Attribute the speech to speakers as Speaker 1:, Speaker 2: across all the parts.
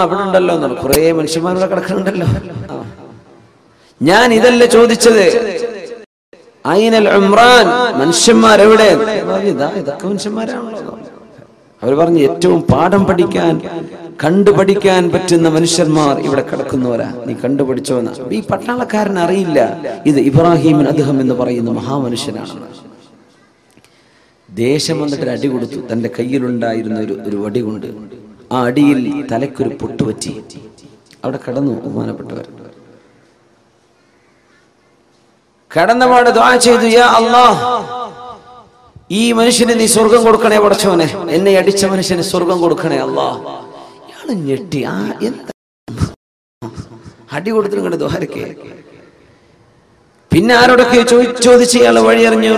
Speaker 1: ഇവിടെ ഉണ്ടല്ലോ എന്നാണ്. കുറെ മനുഷ്യന്മാരുടെ കിടക്കുന്നുണ്ടല്ലോ. ഞാൻ ഇതല്ല ചോദിച്ചത്. ഐനൽ ഉംറാൻ, മനുഷ്യന്മാരെവിടെ? ഇതൊക്കെ മനുഷ്യന്മാരാണല്ലോ. അവർ പറഞ്ഞു ഏറ്റവും പാഠം പഠിക്കാൻ, കണ്ടുപഠിക്കാൻ പറ്റുന്ന മനുഷ്യന്മാർ ഇവിടെ കിടക്കുന്നവരാ. നീ കണ്ടുപഠിച്ചോന്ന. ഈ പട്ടാളക്കാരൻ അറിയില്ല ഇത് ഇബ്രാഹിം അദ്ഹം എന്ന് പറയുന്ന മഹാമനുഷ്യനാണ്. ദേശം വന്നിട്ട് അടി കൊടുത്തു. തന്റെ കയ്യിലുണ്ടായിരുന്ന ഒരു വടി കൊണ്ട് ആ അടിയിൽ തലക്കൊരു പൊട്ടുപറ്റി. അവിടെ കടന്നു ബഹുമാനപ്പെട്ടവർ. കടന്നപാട് ദുആ ചെയ്തു, യാ അല്ലാഹ്, ഈ മനുഷ്യന് നീ സ്വർഗം കൊടുക്കണേ പടച്ചോനെ. എന്നെ അടിച്ച മനുഷ്യന് സ്വർഗം കൊടുക്കണേ അല്ലാഹ്. ഇയാള് ഞെട്ടി. എന്താ അടി കൊടുത്തിട്ട് കണ്ട് ദുആരക്കെ. പിന്നെ ആരോടൊക്കെ ചോദിച്ച് ഇയാൾ വഴി അറിഞ്ഞു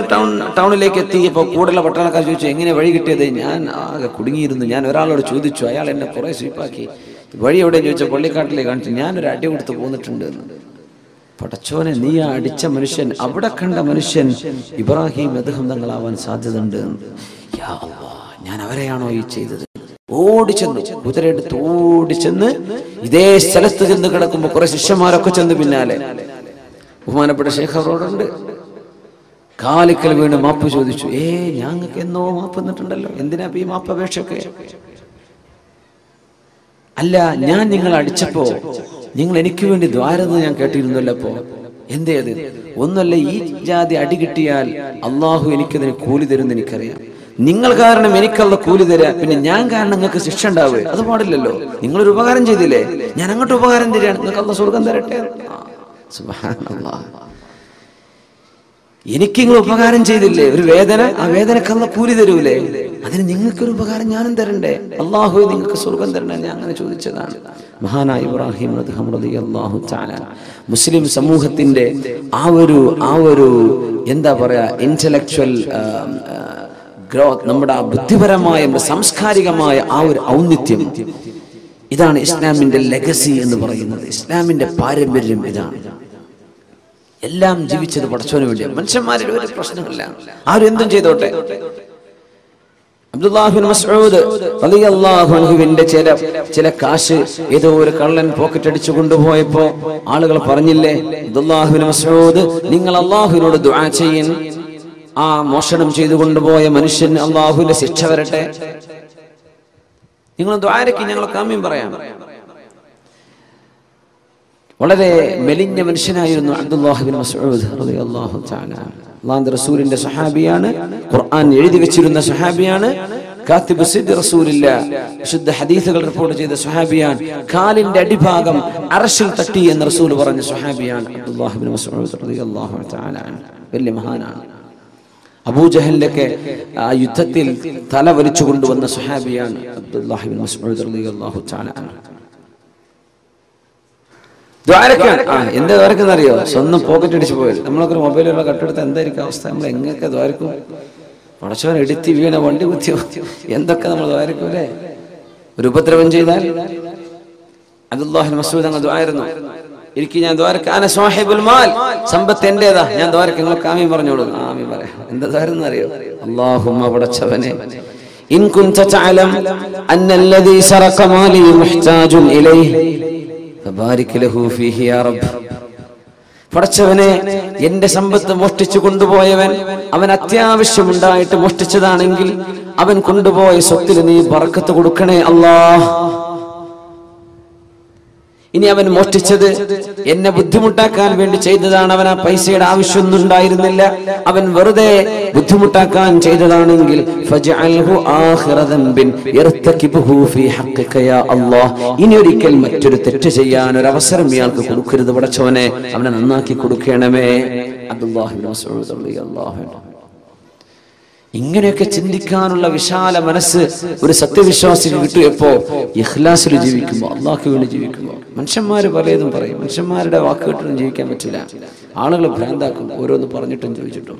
Speaker 1: ടൗണിലേക്ക് എത്തിയപ്പോ കൂടുതലുള്ള പട്ടാളക്കാർ ചോദിച്ചു, എങ്ങനെ വഴി കിട്ടിയത്? ഞാൻ ആകെ കുടുങ്ങിയിരുന്നു. ഞാൻ ഒരാളോട് ചോദിച്ചു, അയാൾ എന്നെ കുറെ സ്വീപ്പാക്കി. വഴി എവിടെ ചോദിച്ചാൽ പള്ളിക്കാട്ടിലേക്ക് കാണിച്ചു. ഞാനൊരു അടി കൊടുത്ത് പോന്നിട്ടുണ്ട്. പടച്ചോനെ, നീ ആ അടിച്ച മനുഷ്യൻ, അവിടെ കണ്ട മനുഷ്യൻ ഇബ്രാഹിം അദ്ഹം തങ്ങളാവാൻ സാധ്യതയുണ്ട്. ഞാൻ അവരെയാണോ ഈ ചെയ്തത്? ഓടിച്ചെന്നു, കുതിരയെടുത്ത് ഓടിച്ചെന്ന് ഇതേ സ്ഥലത്ത് ചെന്ന് കിടക്കുമ്പോ കുറെ ശിഷ്യന്മാരൊക്കെ ചെന്ന് പിന്നാലെ. ബഹുമാനപ്പെട്ട ശൈഖ് അവരോടുണ്ട്. കാലിക്കൽ വീണ് മാപ്പ് ചോദിച്ചു. ഞങ്ങൾക്ക് എന്നോ മാപ്പ് തന്നിട്ടുണ്ടല്ലോ, എന്തിനാ ഈ മാപ്പ് അപേക്ഷയൊക്കെ? അല്ല, ഞാൻ നിങ്ങളെ അടിച്ചപ്പോ നിങ്ങൾ എനിക്ക് വേണ്ടി ദ്വാരന്ന് ഞാൻ കേട്ടിരുന്നല്ലോ. അപ്പോ എന്തേ അത്? ഒന്നല്ല, ഈ ജാതി അടി കിട്ടിയാൽ അള്ളാഹു എനിക്കതിന് കൂലി തരുമെന്ന് എനിക്കറിയാം. നിങ്ങൾ കാരണം എനിക്കല്ല കൂലി തരാ, പിന്നെ ഞാൻ കാരണം നിങ്ങൾക്ക് ശിക്ഷ ഉണ്ടാവുക? അത് പാടില്ലല്ലോ. നിങ്ങളൊരു ഉപകാരം ചെയ്തില്ലേ, ഞാൻ അങ്ങോട്ട് ഉപകാരം തരാണ്, നിങ്ങൾക്ക് അള്ളാഹ് സ്വർഗം തരട്ടെ. സുബ്ഹാനല്ലാഹ്. എനിക്ക് നിങ്ങൾ ഉപകാരം ചെയ്തില്ലേ, ഒരു വേദന, ആ വേദനക്കല്ല കൂലി തരൂലേ? അതിന് നിങ്ങൾക്കൊരു ഉപകാരം ഞാനും തരണ്ടേ? അള്ളാഹു നിങ്ങൾക്ക് സ്വർഗം തരണ്ടേ? ഞാൻ അങ്ങനെ ചോദിച്ചതാണ്. മഹാനായ ഇബ്രാഹിം അദ്ഹം റളിയല്ലാഹു തആല മുസ്ലിം സമൂഹത്തിന്റെ ആ ഒരു എന്താ പറയാ, ഇന്റലക്ച്വൽ ഗ്രോത്ത്, നമ്മുടെ ബുദ്ധിപരമായ സാംസ്കാരികമായ ആ ഒരു ഔന്നിത്യം, ഇതാണ് ഇസ്ലാമിന്റെ ലെഗസി എന്ന് പറയുന്നത്. ഇസ്ലാമിന്റെ പാരമ്പര്യം ഇതാണ്. എല്ലാം ജീവിച്ചത് പടച്ചോന് വേണ്ടിയാണ്. മനുഷ്യന്മാരുടെ ഒരു പ്രശ്നമില്ല, ആരും എന്തും ചെയ്തോട്ടെ. അബ്ദുല്ലാഹ് ബിൻ മസ്ഊദ് റളിയല്ലാഹു അൻഹുവിന്റെ ചില കാശ് ഏതോ ഒരു കള്ളൻ പോക്കറ്റ് അടിച്ചു കൊണ്ടുപോയപ്പോ ആളുകൾ പറഞ്ഞില്ലേ, അബ്ദുല്ലാഹ് ബിൻ മസ്ഊദ്, നിങ്ങൾ അള്ളാഹുവിനോട് ദുആ ചെയ്യൻ, ആ മോഷണം ചെയ്തു കൊണ്ടുപോയ മനുഷ്യന് അള്ളാഹുവിന്റെ ശിക്ഷ വരട്ടെ. നിങ്ങൾ ദുആരക്ക് ഞങ്ങൾ കാമ്യം പറയാം. വളരെ മെലിഞ്ഞ മനുഷ്യനായിരുന്നു അബ്ദുല്ലാഹ് ബിൻ മസ്ഊദ് റളിയല്ലാഹു തആല. അല്ലാഹുവിന്റെ റസൂലിന്റെ സ്വഹാബിയാണ്, ഖുർആൻ എഴുതി വെച്ചിരുന്ന സ്വഹാബിയാണ്, കാത്തിബ് സിദ്ദ് റസൂലില്ലാഹ്, വിശുദ്ധ ഹദീസുകൾ റിപ്പോർട്ട് ചെയ്ത സ്വഹാബിയാണ്. കാലിന്റെ അടിഭാഗം അർശിൽ തട്ടി എന്ന് റസൂൽ പറഞ്ഞ സ്വഹാബിയാണ് അബ്ദുല്ലാഹ് ബിൻ മസ്ഊദ് റളിയല്ലാഹു തആല. വലിയ മഹാനാണ്. അബൂജഹലിന്റെ ആ യുദ്ധത്തിൽ തല വലിച്ചു കൊണ്ടുവന്ന സ്വഹാബിയാണ് അബ്ദുല്ലാഹ് ബിൻ മസ്ഊദ് റളിയല്ലാഹു തആല. എന്താ ദ്വാരക്കെന്നറിയോ? സ്വന്തം പോക്കറ്റ് അടിച്ചു പോയത്. നമ്മളൊക്കെ മൊബൈലുള്ള കട്ടെടുത്ത് എന്തായിരിക്കും അവസ്ഥ? നമ്മൾ എങ്ങനെയൊക്കെ ദ്വാരക്കും? പടച്ചവൻ എടുത്തി വീണ, വണ്ടി കുത്തിയോ, എന്തൊക്കെ നമ്മൾ ദ്വാരക്കൂലേ? ഒരു ഉപദ്രവം ചെയ്താൽ അബ്ദുല്ലാഹ് ബിൻ മസ്ഊദ് അങ്ങ് ദ്വാരുന്നു, എനിക്ക് ഞാൻ ദ്വാരക്ക, അന സാഹിബുൽ മാൽ, സമ്പത്ത് എന്റേതാ, ഞാൻ ദ്വാരക്ക, നിങ്ങൾ ആമീൻ പറഞ്ഞോളൂ. ആമീൻ പറയാം. എന്താ ദ്വാരെന്ന് അറിയോ? അല്ലാഹുമ്മ പടച്ചവനെ, ഇൻ കുൻത തഅലം അന്നല്ലദീ സറഖ മാലി മുഹ്താജുൻ ഇലൈഹി ഫബാരിക് ലഹു ഫീഹി യാ റബ്ബ്. പടച്ചവനെ, എന്റെ സമ്പത്ത് മോഷ്ടിച്ചു കൊണ്ടുപോയവൻ, അവൻ അത്യാവശ്യമുണ്ടായിട്ട് മോഷ്ടിച്ചതാണെങ്കിൽ അവൻ കൊണ്ടുപോയ സ്വത്തിൽ നീ ബറക്കത്ത് കൊടുക്കണേ അല്ലാഹ്. ഇനി അവൻ മോഷ്ടിച്ചത് എന്നെ ബുദ്ധിമുട്ടാക്കാൻ വേണ്ടി ചെയ്തതാണ്, അവൻ ആ പൈസയുടെ ആവശ്യമൊന്നും ഉണ്ടായിരുന്നില്ല, അവൻ വെറുതെ ബുദ്ധിമുട്ടാക്കാൻ ചെയ്തതാണെങ്കിൽ ഫജ്അൽഹു ആഖിറ ദംബിൻ യർതകിബുഹു ഫീ ഹഖ്ഖിക യാ അല്ലാഹ്. ഇനി ഒരിക്കൽ മറ്റൊരു തെറ്റ് ചെയ്യാൻ ഒരു അവസരം ഇയാൾക്ക് കൊടുക്കരുത് പടച്ചവനെ, അവനെ നന്നാക്കി കൊടുക്കണമേ. അബ്ദുല്ലാഹ് ബിൻ മസ്ഊദ് റളിയല്ലാഹു അൻഹു. ഇങ്ങനെയൊക്കെ ചിന്തിക്കാനുള്ള വിശാല മനസ്സ് ഒരു സത്യവിശ്വാസിക്ക് കിട്ടിയപ്പോ, ഇഖ്ലാസിൽ ജീവിക്കുമ്പോ, അള്ളാഹ്ക്ക് വേണ്ടി ജീവിക്കുമ്പോ. മനുഷ്യന്മാര് പലതും പറയും, മനുഷ്യന്മാരുടെ വാക്ക് കേട്ടൊന്നും ജീവിക്കാൻ പറ്റില്ല. ആളുകൾ ഭ്രാന്താക്കും, ഓരോന്ന് പറഞ്ഞിട്ടും ചോദിച്ചിട്ടും.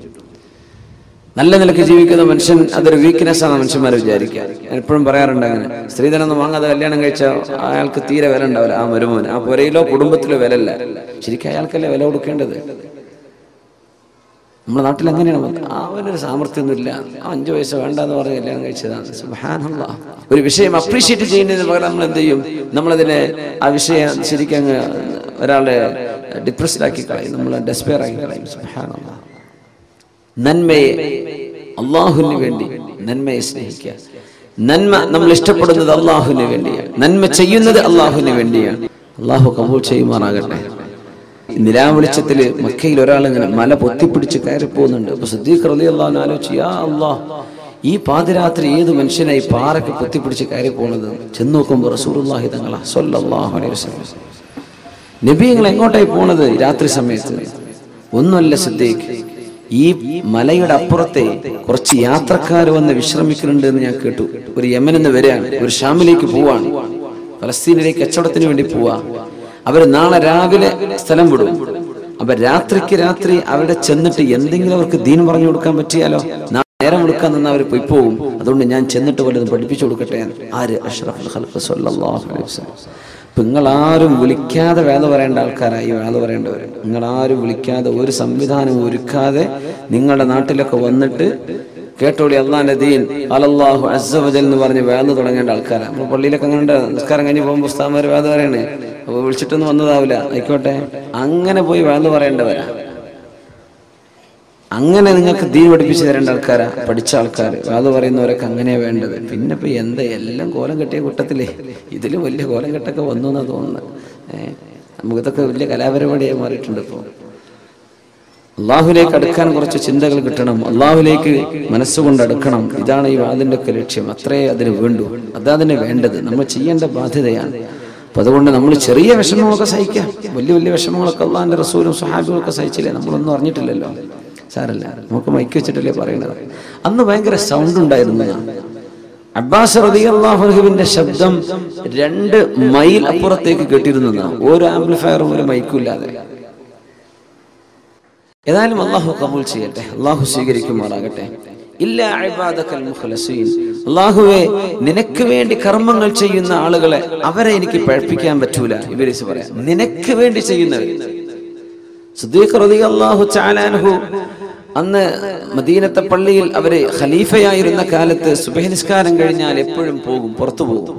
Speaker 1: നല്ല നിലയ്ക്ക് ജീവിക്കുന്ന മനുഷ്യൻ അതൊരു വീക്ക്നെസ് ആണ് മനുഷ്യന്മാരെ വിചാരിക്കുക. ഞാൻ എപ്പോഴും പറയാറുണ്ട്, അങ്ങനെ സ്ത്രീധനൊന്നും വാങ്ങാതെ കല്യാണം കഴിച്ചാൽ അയാൾക്ക് തീരെ വില ഉണ്ടാവില്ല. ആ മരുമോൻ, ആ പുരയിലോ കുടുംബത്തിലോ വിലല്ല. ശരിക്കും അയാൾക്കല്ലേ വില കൊടുക്കേണ്ടത്. നമ്മുടെ നാട്ടിൽ എങ്ങനെയാണ്? അവനൊരു സാമർത്ഥ്യമൊന്നുമില്ല, 5 വയസ്സ് വേണ്ടെന്ന് പറഞ്ഞ് കല്യാണം കഴിച്ചതാണ്. സുബ്ഹാനല്ലാഹ്. ഒരു വിഷയം അപ്രീഷിയേറ്റ് ചെയ്യുന്നതിന് പകരം നമ്മൾ എന്ത് ചെയ്യും? നമ്മളതിനെ ആ വിഷയം ശരിക്കും അങ്ങ് ഒരാളെ ഡിപ്രസ്ഡാക്കി കളയും, നമ്മൾ ഡെസ്പെയർ ആക്കി കളയും. സുബ്ഹാനല്ലാഹ്. നന്മയെ അള്ളാഹുവിന് വേണ്ടി നന്മയെ സ്നേഹിക്കുക. നന്മ നമ്മൾ ഇഷ്ടപ്പെടുന്നത് അള്ളാഹുവിന് വേണ്ടിയാണ്, നന്മ ചെയ്യുന്നത് അള്ളാഹുവിന് വേണ്ടിയാണ്. അള്ളാഹു കബൂൽ ചെയ്യുമാറാകട്ടെ. നിലാവെളിച്ചത്തില് മക്കയിൽ ഒരാളിങ്ങനെ മല പൊത്തിപ്പിടിച്ച് കയറി പോകുന്നുണ്ട്. അപ്പൊ സിദ്ദീഖ് റളിയല്ലാഹു അൻഹു ആലോചിച്ചു, യാ അല്ലാഹ്, ഈ പാതിരാത്രി ഏത് മനുഷ്യനായി പാറയ്ക്ക് പൊത്തിപ്പിടിച്ച് കയറി പോണത്? ചെന്ന് നോക്കുമ്പോൾ റസൂലുള്ളാഹി തങ്ങളാ സ്വല്ലല്ലാഹു അലൈഹി വസല്ലം. നബി നിങ്ങൾ എങ്ങോട്ടായി പോണത് രാത്രി സമയത്ത്? ഒന്നുമല്ല സിദ്ദീഖ്, ഈ മലയുടെ അപ്പുറത്തെ കുറച്ച് യാത്രക്കാർ വന്ന് വിശ്രമിക്കുന്നുണ്ട് എന്ന് ഞാൻ കേട്ടു. ഒരു യമനിൽ നിന്ന് വരികയാണ്, ഒരു ഷാമിലേക്ക് പോവാണ്, ഫലസ്തീനിലേക്ക് കച്ചവടത്തിന് വേണ്ടി പോവാ. അവര് നാളെ രാവിലെ സ്ഥലം വിടും. അപ്പൊ രാത്രിക്ക് രാത്രി അവിടെ ചെന്നിട്ട് എന്തെങ്കിലും അവർക്ക് ദീൻ പറഞ്ഞു കൊടുക്കാൻ പറ്റിയാലോ? നേരം കൊടുക്കാൻ നിന്ന് അവർ പോയി പോകും. അതുകൊണ്ട് ഞാൻ ചെന്നിട്ട് വല്ലതും പഠിപ്പിച്ചു കൊടുക്കട്ടെ. ആര്? അഷ്റഫുൽ ഖൽഖ് സ്വല്ലല്ലാഹു അലൈഹി വസല്ലം. നിങ്ങളാരും വിളിക്കാതെ വേദ പറയേണ്ട ആൾക്കാരായി വേദ പറയേണ്ടവർ. നിങ്ങളാരും വിളിക്കാതെ, ഒരു സംവിധാനം ഒരുക്കാതെ നിങ്ങളുടെ നാട്ടിലൊക്കെ വന്നിട്ട് കേട്ടോളി അള്ളാന്റെ ദീൻ അലല്ലാഹു അസ്സ വജൽ എന്ന് പറഞ്ഞ് വേദ തുടങ്ങേണ്ട ആൾക്കാരാണ്. നമ്മൾ പള്ളിയിലൊക്കെ അങ്ങനെ നിസ്കാരം കഴിഞ്ഞ് പോകുമ്പോൾ ഉസ്താദ്മാർ വേദ പറയണേ, അപ്പോൾ വിളിച്ചിട്ടൊന്നും വന്നതാവില്ല, ആയിക്കോട്ടെ. അങ്ങനെ പോയി വേദ പറയേണ്ടവരാ. അങ്ങനെ നിങ്ങൾക്ക് ദീൻ പഠിപ്പിച്ചു തരേണ്ട ആൾക്കാരാ, പഠിച്ച ആൾക്കാർ. വേദ പറയുന്നവരൊക്കെ അങ്ങനെയാ വേണ്ടത്. പിന്നെ ഇപ്പൊ എന്താ എല്ലാം കോലം കെട്ടിയ കൂട്ടത്തിലേ ഇതിലും വലിയ കോലം കെട്ടൊക്കെ വന്നു എന്നാ തോന്നുന്നത്. നമുക്കിതൊക്കെ വലിയ കലാപരിപാടിയായി മാറിയിട്ടുണ്ട്. ഇപ്പോൾ അള്ളാഹുലേക്ക് അടുക്കാൻ കുറച്ച് ചിന്തകൾ കിട്ടണം, അള്ളാഹുലേക്ക് മനസ്സുകൊണ്ട് അടുക്കണം. ഇതാണ് ഈ വാദിന്റെ ഒക്കെ ലക്ഷ്യം. അത്രേ അതിന് വേണ്ടു, അതതിന് വേണ്ടത്, നമ്മൾ ചെയ്യേണ്ട ബാധ്യതയാണ്. അപ്പൊ അതുകൊണ്ട് നമ്മൾ ചെറിയ വിഷമങ്ങളൊക്കെ സഹിക്കാം. വലിയ വലിയ വിഷമങ്ങളൊക്കെ അള്ളാഹിന്റെ റസൂലും സ്വഹാബികളൊക്കെ സഹിച്ചില്ലേ? നമ്മളൊന്നും അറിഞ്ഞിട്ടില്ലല്ലോ, സാരല്ല, നമുക്ക് മൈക്ക് വെച്ചിട്ടല്ലേ പറയണത്. അന്ന് ഭയങ്കര സൗണ്ട് ഉണ്ടായിരുന്നു. അബ്ബാസ് റളിയല്ലാഹു അൻഹുവിന്റെ ശബ്ദം 2 മൈൽ അപ്പുറത്തേക്ക് കേട്ടിരുന്നതാണ്, ഒരു ആംപ്ലിഫയറും ഒരു മൈക്കും ഇല്ലാതെ. ഏതായാലും അള്ളാഹു കബൂൽ ചെയ്യട്ടെ, അള്ളാഹു സ്വീകരിക്കുമാറാകട്ടെ. ഇല്ലാ ഇബാദകൽ മുഖ്ലസീൻ. അള്ളാഹുവേ, നിനക്ക് വേണ്ടി കർമ്മങ്ങൾ ചെയ്യുന്ന ആളുകളെ അവരെ എനിക്ക് പഴപ്പിക്കാൻ പറ്റൂല. ഇബ്ലീസ് പറയാം, നിനക്ക് വേണ്ടി ചെയ്യുന്നവർ. സിദ്ദീഖ് റളിയല്ലാഹു തആല അൻഹു അന്ന് മദീനത്തെ പള്ളിയിൽ അവര് ഖലീഫയായിരുന്ന കാലത്ത് സുബഹി നിസ്കാരം കഴിഞ്ഞാൽ എപ്പോഴും പോകും, പുറത്തു പോകും.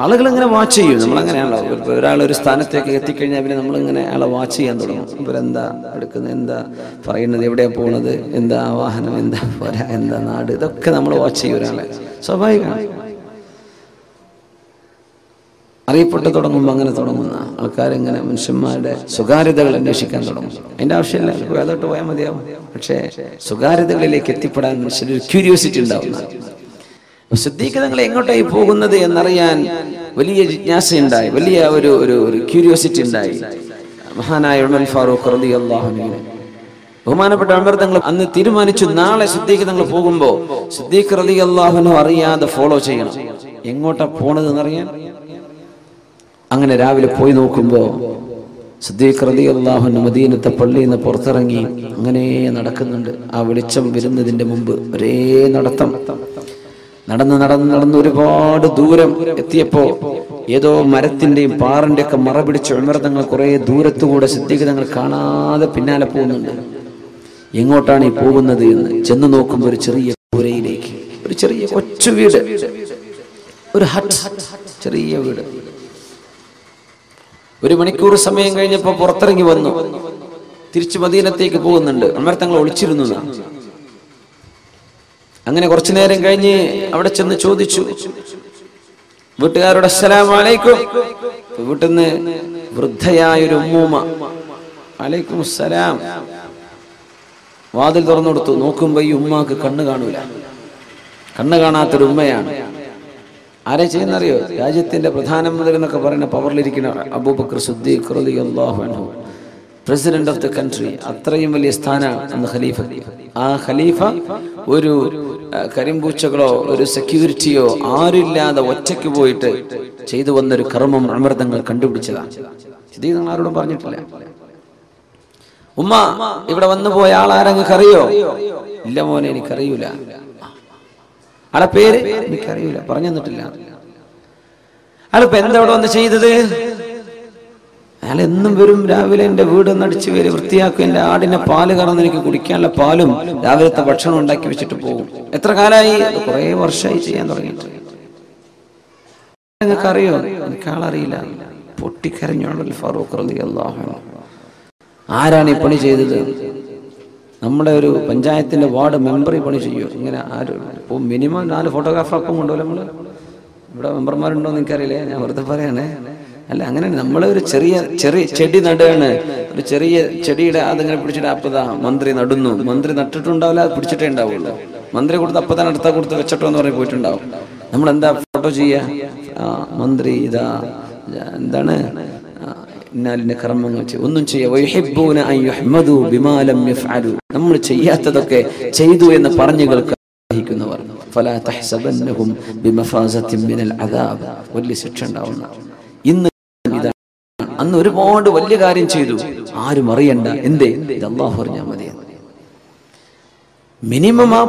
Speaker 1: ആളുകൾ ഇങ്ങനെ വാച്ച് ചെയ്യും. നമ്മളങ്ങനെയാണല്ലോ, ഒരാൾ ഒരു സ്ഥാനത്തേക്ക് എത്തിക്കഴിഞ്ഞാൽ പിന്നെ നമ്മളിങ്ങനെ ആളെ വാച്ച് ചെയ്യാൻ തുടങ്ങും. ഇവരെന്താ എടുക്കുന്നത്, എന്താ പറയുന്നത്, എവിടെയാ പോണത്, എന്താ വാഹനം, എന്താ പോരാ, എന്താ നാട്, ഇതൊക്കെ നമ്മൾ വാച്ച് ചെയ്യും. ഒരാളെ സ്വാഭാവികമാണ്. അറിയപ്പെട്ടു തുടങ്ങുമ്പോൾ അങ്ങനെ തുടങ്ങുന്ന ആൾക്കാരിങ്ങനെ മനുഷ്യന്മാരുടെ സ്വകാര്യതകൾ അന്വേഷിക്കാൻ തുടങ്ങും. അതിന്റെ ആവശ്യമില്ല, വേദോട്ട് പോയാൽ മതിയാവും. പക്ഷേ സ്വകാര്യതകളിലേക്ക് എത്തിപ്പെടാൻ മനുഷ്യനൊരു ക്യൂരിയോസിറ്റി ഉണ്ടാവുന്ന. സിദ്ദീഖ് തങ്ങൾ എങ്ങോട്ടായി പോകുന്നത് എന്നറിയാൻ വലിയ ജിജ്ഞാസയുണ്ടായി, വലിയ ഒരു ക്യൂരിയോസിറ്റി ഉണ്ടായി. മഹാനായ ഉമർ ഫാറൂഖ് റളിയല്ലാഹു അൻഹു, ബഹുമാനപ്പെട്ട ഉമർ തങ്ങൾ അന്ന് തീരുമാനിച്ചു, നാളെ സിദ്ദീഖ് തങ്ങൾ പോകുമ്പോൾ സിദ്ദീഖ് റളിയല്ലാഹു അൻഹു അറിയാതെ ഫോളോ ചെയ്യണം. എങ്ങോട്ടാ പോണത് എന്നറിയാൻ. അങ്ങനെ രാവിലെ പോയി നോക്കുമ്പോ സിദ്ദീഖ് റളിയല്ലാഹു അൻഹു മദീനത്തെ പള്ളിയിൽ നിന്ന് പുറത്തിറങ്ങി അങ്ങനെ നടക്കുന്നുണ്ട്. ആ വെളിച്ചം വരുന്നതിന്റെ മുമ്പ് ഒരേ നടത്തം. നടന്ന് ഒരുപാട് ദൂരം എത്തിയപ്പോ ഏതോ മരത്തിന്റെയും പാറിന്റെ ഒക്കെ മറ പിടിച്ച് ഉമർ തങ്ങൾ കുറെ ദൂരത്തുകൂടെ സിദ്ദീഖ് തങ്ങൾ കാണാതെ പിന്നാലെ പോകുന്നുണ്ട്. എങ്ങോട്ടാണ് ഈ പോകുന്നത് എന്ന് ചെന്ന് നോക്കുമ്പോൾ ഒരു ചെറിയ കൂരയിലേക്ക്, ഒരു ചെറിയ കൊച്ചു വീട്, ഒരു ഹട്ട്, ചെറിയ വീട്. 1 മണിക്കൂർ സമയം കഴിഞ്ഞപ്പോ പുറത്തിറങ്ങി വന്നു, തിരിച്ചു മദീനത്തേക്ക് പോകുന്നുണ്ട്. ഉമർ തങ്ങൾ ഒളിച്ചിരുന്നു. അങ്ങനെ കുറച്ചു നേരം കഴിഞ്ഞ് അവിടെ ചെന്ന് ചോദിച്ചു വീട്ടുകാരോട്, അസ്സലാമു അലൈക്കും. വീട്ടിൽ നിന്ന് വൃദ്ധയായൊരു ഉമ്മൂമ്മ, അലൈക്കും അസ്സലാം, വാതിൽ തുറന്നു കൊടുത്തു. നോക്കുമ്പോ ഈ ഉമ്മാക്ക് കണ്ണ് കാണൂല, കണ്ണ് കാണാത്തൊരു ഉമ്മയാണ്. ആരെ ചെയ്യുന്നറിയോ? രാജ്യത്തിന്റെ പ്രധാനമന്ത്രി എന്നൊക്കെ പറയുന്ന പവറിലിരിക്കുന്ന അബൂബക്കർ സിദ്ദീഖ് റളിയല്ലാഹു അൻഹു, പ്രസിഡന്റ് ഓഫ് ദ കൺട്രി. അത്രയും വലിയ സ്ഥാനമാണ് അന്ന് ഖലീഫ. ആ ഖലീഫ ഒരു കരിമ്പൂച്ചകളോ ഒരു സെക്യൂരിറ്റിയോ ആരില്ലാതെ ഒറ്റയ്ക്ക് പോയിട്ട് ചെയ്തു വന്നൊരു കർമ്മം ഉമർ തങ്ങൾ കണ്ടുപിടിച്ചതാണ്. ഇത് നിങ്ങൾ ആരോടും പറഞ്ഞിട്ടില്ല. ഉമ്മ, ഇവിടെ വന്നു പോയ ആളാരെങ്ങൾക്ക് അറിയോ? ഇല്ല മോനെ, എനിക്കറിയൂല. ആളെ പേര് എനിക്കറിയൂല, പറഞ്ഞു തന്നിട്ടില്ല. ആളിപ്പോ എന്താ ഇവിടെ വന്ന് ചെയ്തത്? അയാൾ എന്നും വരും, രാവിലെ എൻ്റെ വീട് നടിച്ച് വരും, വൃത്തിയാക്കും, എൻ്റെ ആടിനെ പാല് കറന്ന് എനിക്ക് കുടിക്കാനുള്ള പാലും രാവിലത്തെ ഭക്ഷണം ഉണ്ടാക്കി വെച്ചിട്ട് പോകും. എത്ര കാലമായി? കുറേ വർഷമായി ചെയ്യാൻ തുടങ്ങിയിട്ട്. നിങ്ങൾക്ക് അറിയോ? എനിക്ക് ആളറിയില്ല. പൊട്ടിക്കരഞ്ഞോളൂ ഫാറൂഖ് റളിയല്ലാഹു അൻഹു. ആരാണ് ഈ പണി ചെയ്തത്? നമ്മുടെ ഒരു പഞ്ചായത്തിന്റെ വാർഡ് മെമ്പർ ഈ പണി ചെയ്യുമോ? ഇങ്ങനെ ആരും ഇപ്പോൾ മിനിമം 4 ഫോട്ടോഗ്രാഫറൊപ്പം കൊണ്ടുപോലും നമ്മൾ. ഇവിടെ മെമ്പർമാരുണ്ടോ എന്ന് എനിക്കറിയില്ലേ, ഞാൻ വെറുതെ പറയണേ. അല്ല, അങ്ങനെ നമ്മൾ ഒരു ചെറിയ ചെടി നടുകയാണ്. ഒരു ചെറിയ ചെടിയുടെ അതിങ്ങനെ പിടിച്ചിട്ട് അപ്പതാ മന്ത്രി നടുന്നു. മന്ത്രി നട്ടിട്ടുണ്ടാവില്ല, അത് പിടിച്ചിട്ടേ ഉണ്ടാവുള്ളൂ. മന്ത്രി കൊടുത്ത് അപ്പതാൻ അടുത്ത കൊടുത്ത് വെച്ചിട്ടോ എന്ന് പറഞ്ഞ് പോയിട്ടുണ്ടാവും. നമ്മളെന്താ ഫോട്ടോ ചെയ്യുക? മന്ത്രി ഇതാ എന്താണ് ഇന്നാലിന്റെ കർമ്മങ്ങൾ ഒന്നും ചെയ്യാ. നമ്മൾ ചെയ്യാത്തതൊക്കെ ചെയ്തു എന്ന് പറഞ്ഞു കേൾക്കുന്നവർ വലിയ ശിക്ഷ ഉണ്ടാവുന്ന. ഇന്ന് ഇതാണ്. അന്ന് ഒരുപാട് വലിയ കാര്യം ചെയ്തു, ആരും അറിയണ്ട. എന്തേ? ഇത് അല്ലാഹു അറിഞ്ഞാൽ മതി. മിനിമം ആ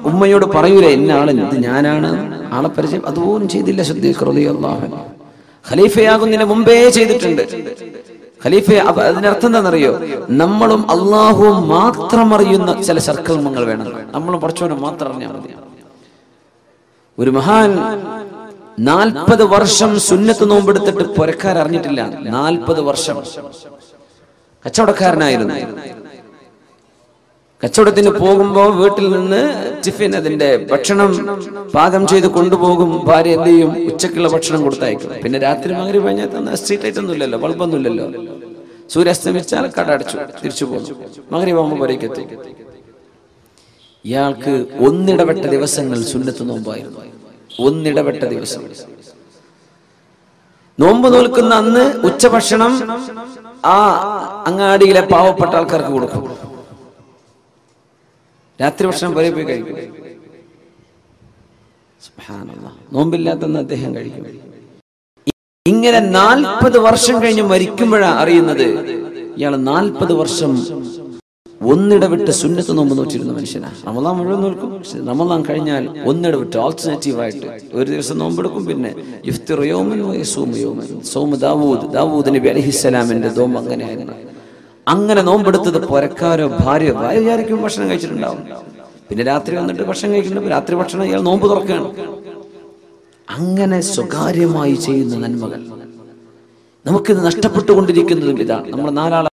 Speaker 1: ഉമ്മയോട് പറയൂലേ, ഇന്ന ആള് ഇത് ഞാനാണ്, ആളെ പരിചയം. അതുപോലും ചെയ്തില്ല സിദ്ദീഖ് റളിയല്ലാഹു അൻഹു. ഖലീഫയാകുന്നതിന് മുമ്പേ ചെയ്തിട്ടുണ്ട്. ഖലീഫ അതിനർത്ഥം എന്താണെന്നറിയോ? നമ്മളും അള്ളാഹുവും മാത്രം അറിയുന്ന ചില സർക്കൽമങ്ങൾ വേണം. നമ്മളും പഠിച്ചവനും മാത്രം അറിഞ്ഞാൽ മതി. ഒരു മഹാൻ 40 വർഷം സുന്നത്ത് നോമ്പെടുത്തിട്ട് പുരക്കാർ അറിഞ്ഞിട്ടില്ല. 40 വർഷം കച്ചവടക്കാരനായിരുന്നു. കച്ചവടത്തിന് പോകുമ്പോ വീട്ടിൽ നിന്ന് ടിഫിൻ, അതിന്റെ ഭക്ഷണം പാകം ചെയ്ത് കൊണ്ടുപോകും. ഭാര്യ എന്ത് ചെയ്യും? ഉച്ചക്കുള്ള ഭക്ഷണം കൊടുത്തയക്കും. പിന്നെ രാത്രി മഗ്‌രിബ് കഴിഞ്ഞാൽ സ്ട്രീറ്റ് ലൈറ്റ് ഒന്നും ഇല്ലല്ലോ, ബൾബൊന്നും ഇല്ലല്ലോ. സൂര്യാസ്തമിച്ചാൽ കട അടച്ചു തിരിച്ചു പോകും. മഗ്‌രിബ് ആകുമ്പോൾ വരേക്ക് എത്തും. ഇയാൾക്ക് ഒന്നിടവിട്ട ദിവസങ്ങൾ സുന്നത്ത് നോമ്പായിരുന്നു. ഒന്നിടവിട്ട ദിവസം നോമ്പ് നോൽക്കുന്ന അന്ന് ഉച്ചഭക്ഷണം ആ അങ്ങാടിയിലെ പാവപ്പെട്ട ആൾക്കാർക്ക് കൊടുക്കും. രാത്രി ഭക്ഷണം വരെ പോയി കഴിക്കും. സുബ്ഹാനല്ലാഹ്. നോമ്പില്ലാത്തന്ന് അദ്ദേഹം കഴിക്കും. ഇങ്ങനെ 40 വർഷം കഴിഞ്ഞ് മരിക്കുമ്പോഴാണ് അറിയുന്നത് ഇയാൾ 40 വർഷം ഒന്നിടവിട്ട് സുന്നത്ത് നോമ്പ് നോറ്റിരുന്ന മനുഷ്യനാണ്. റമളാൻ മുഴുവൻ നോക്കും, പക്ഷെ റമളാൻ കഴിഞ്ഞാൽ ഒന്നിടവിട്ട് ആൾട്ടർനേറ്റീവായിട്ട് ഒരു ദിവസം നോമ്പെടുക്കും. പിന്നെ ഇഫ്തിർ യൗമൻ വയസൂമു യൗമൻ. സൗമ ദാവൂദ് നബി അലൈഹിസ്സലാമിന്റെ നോമ്പ് അങ്ങനെയായിരുന്നു. അങ്ങനെ നോമ്പെടുത്തത് പുരക്കാരോ ഭാര്യ വിചാരിക്കും ഭക്ഷണം കഴിച്ചിട്ടുണ്ടാവും. പിന്നെ രാത്രി വന്നിട്ട് ഭക്ഷണം കഴിക്കുന്നുണ്ട്. രാത്രി ഭക്ഷണം ഇയാൾ നോമ്പ് തുറക്കുകയാണ്. അങ്ങനെ സ്വകാര്യമായി ചെയ്യുന്ന നന്മകൾ നമുക്കിത് നഷ്ടപ്പെട്ടുകൊണ്ടിരിക്കുന്നതും ഇതാണ്. നമ്മൾ 4 ആളെ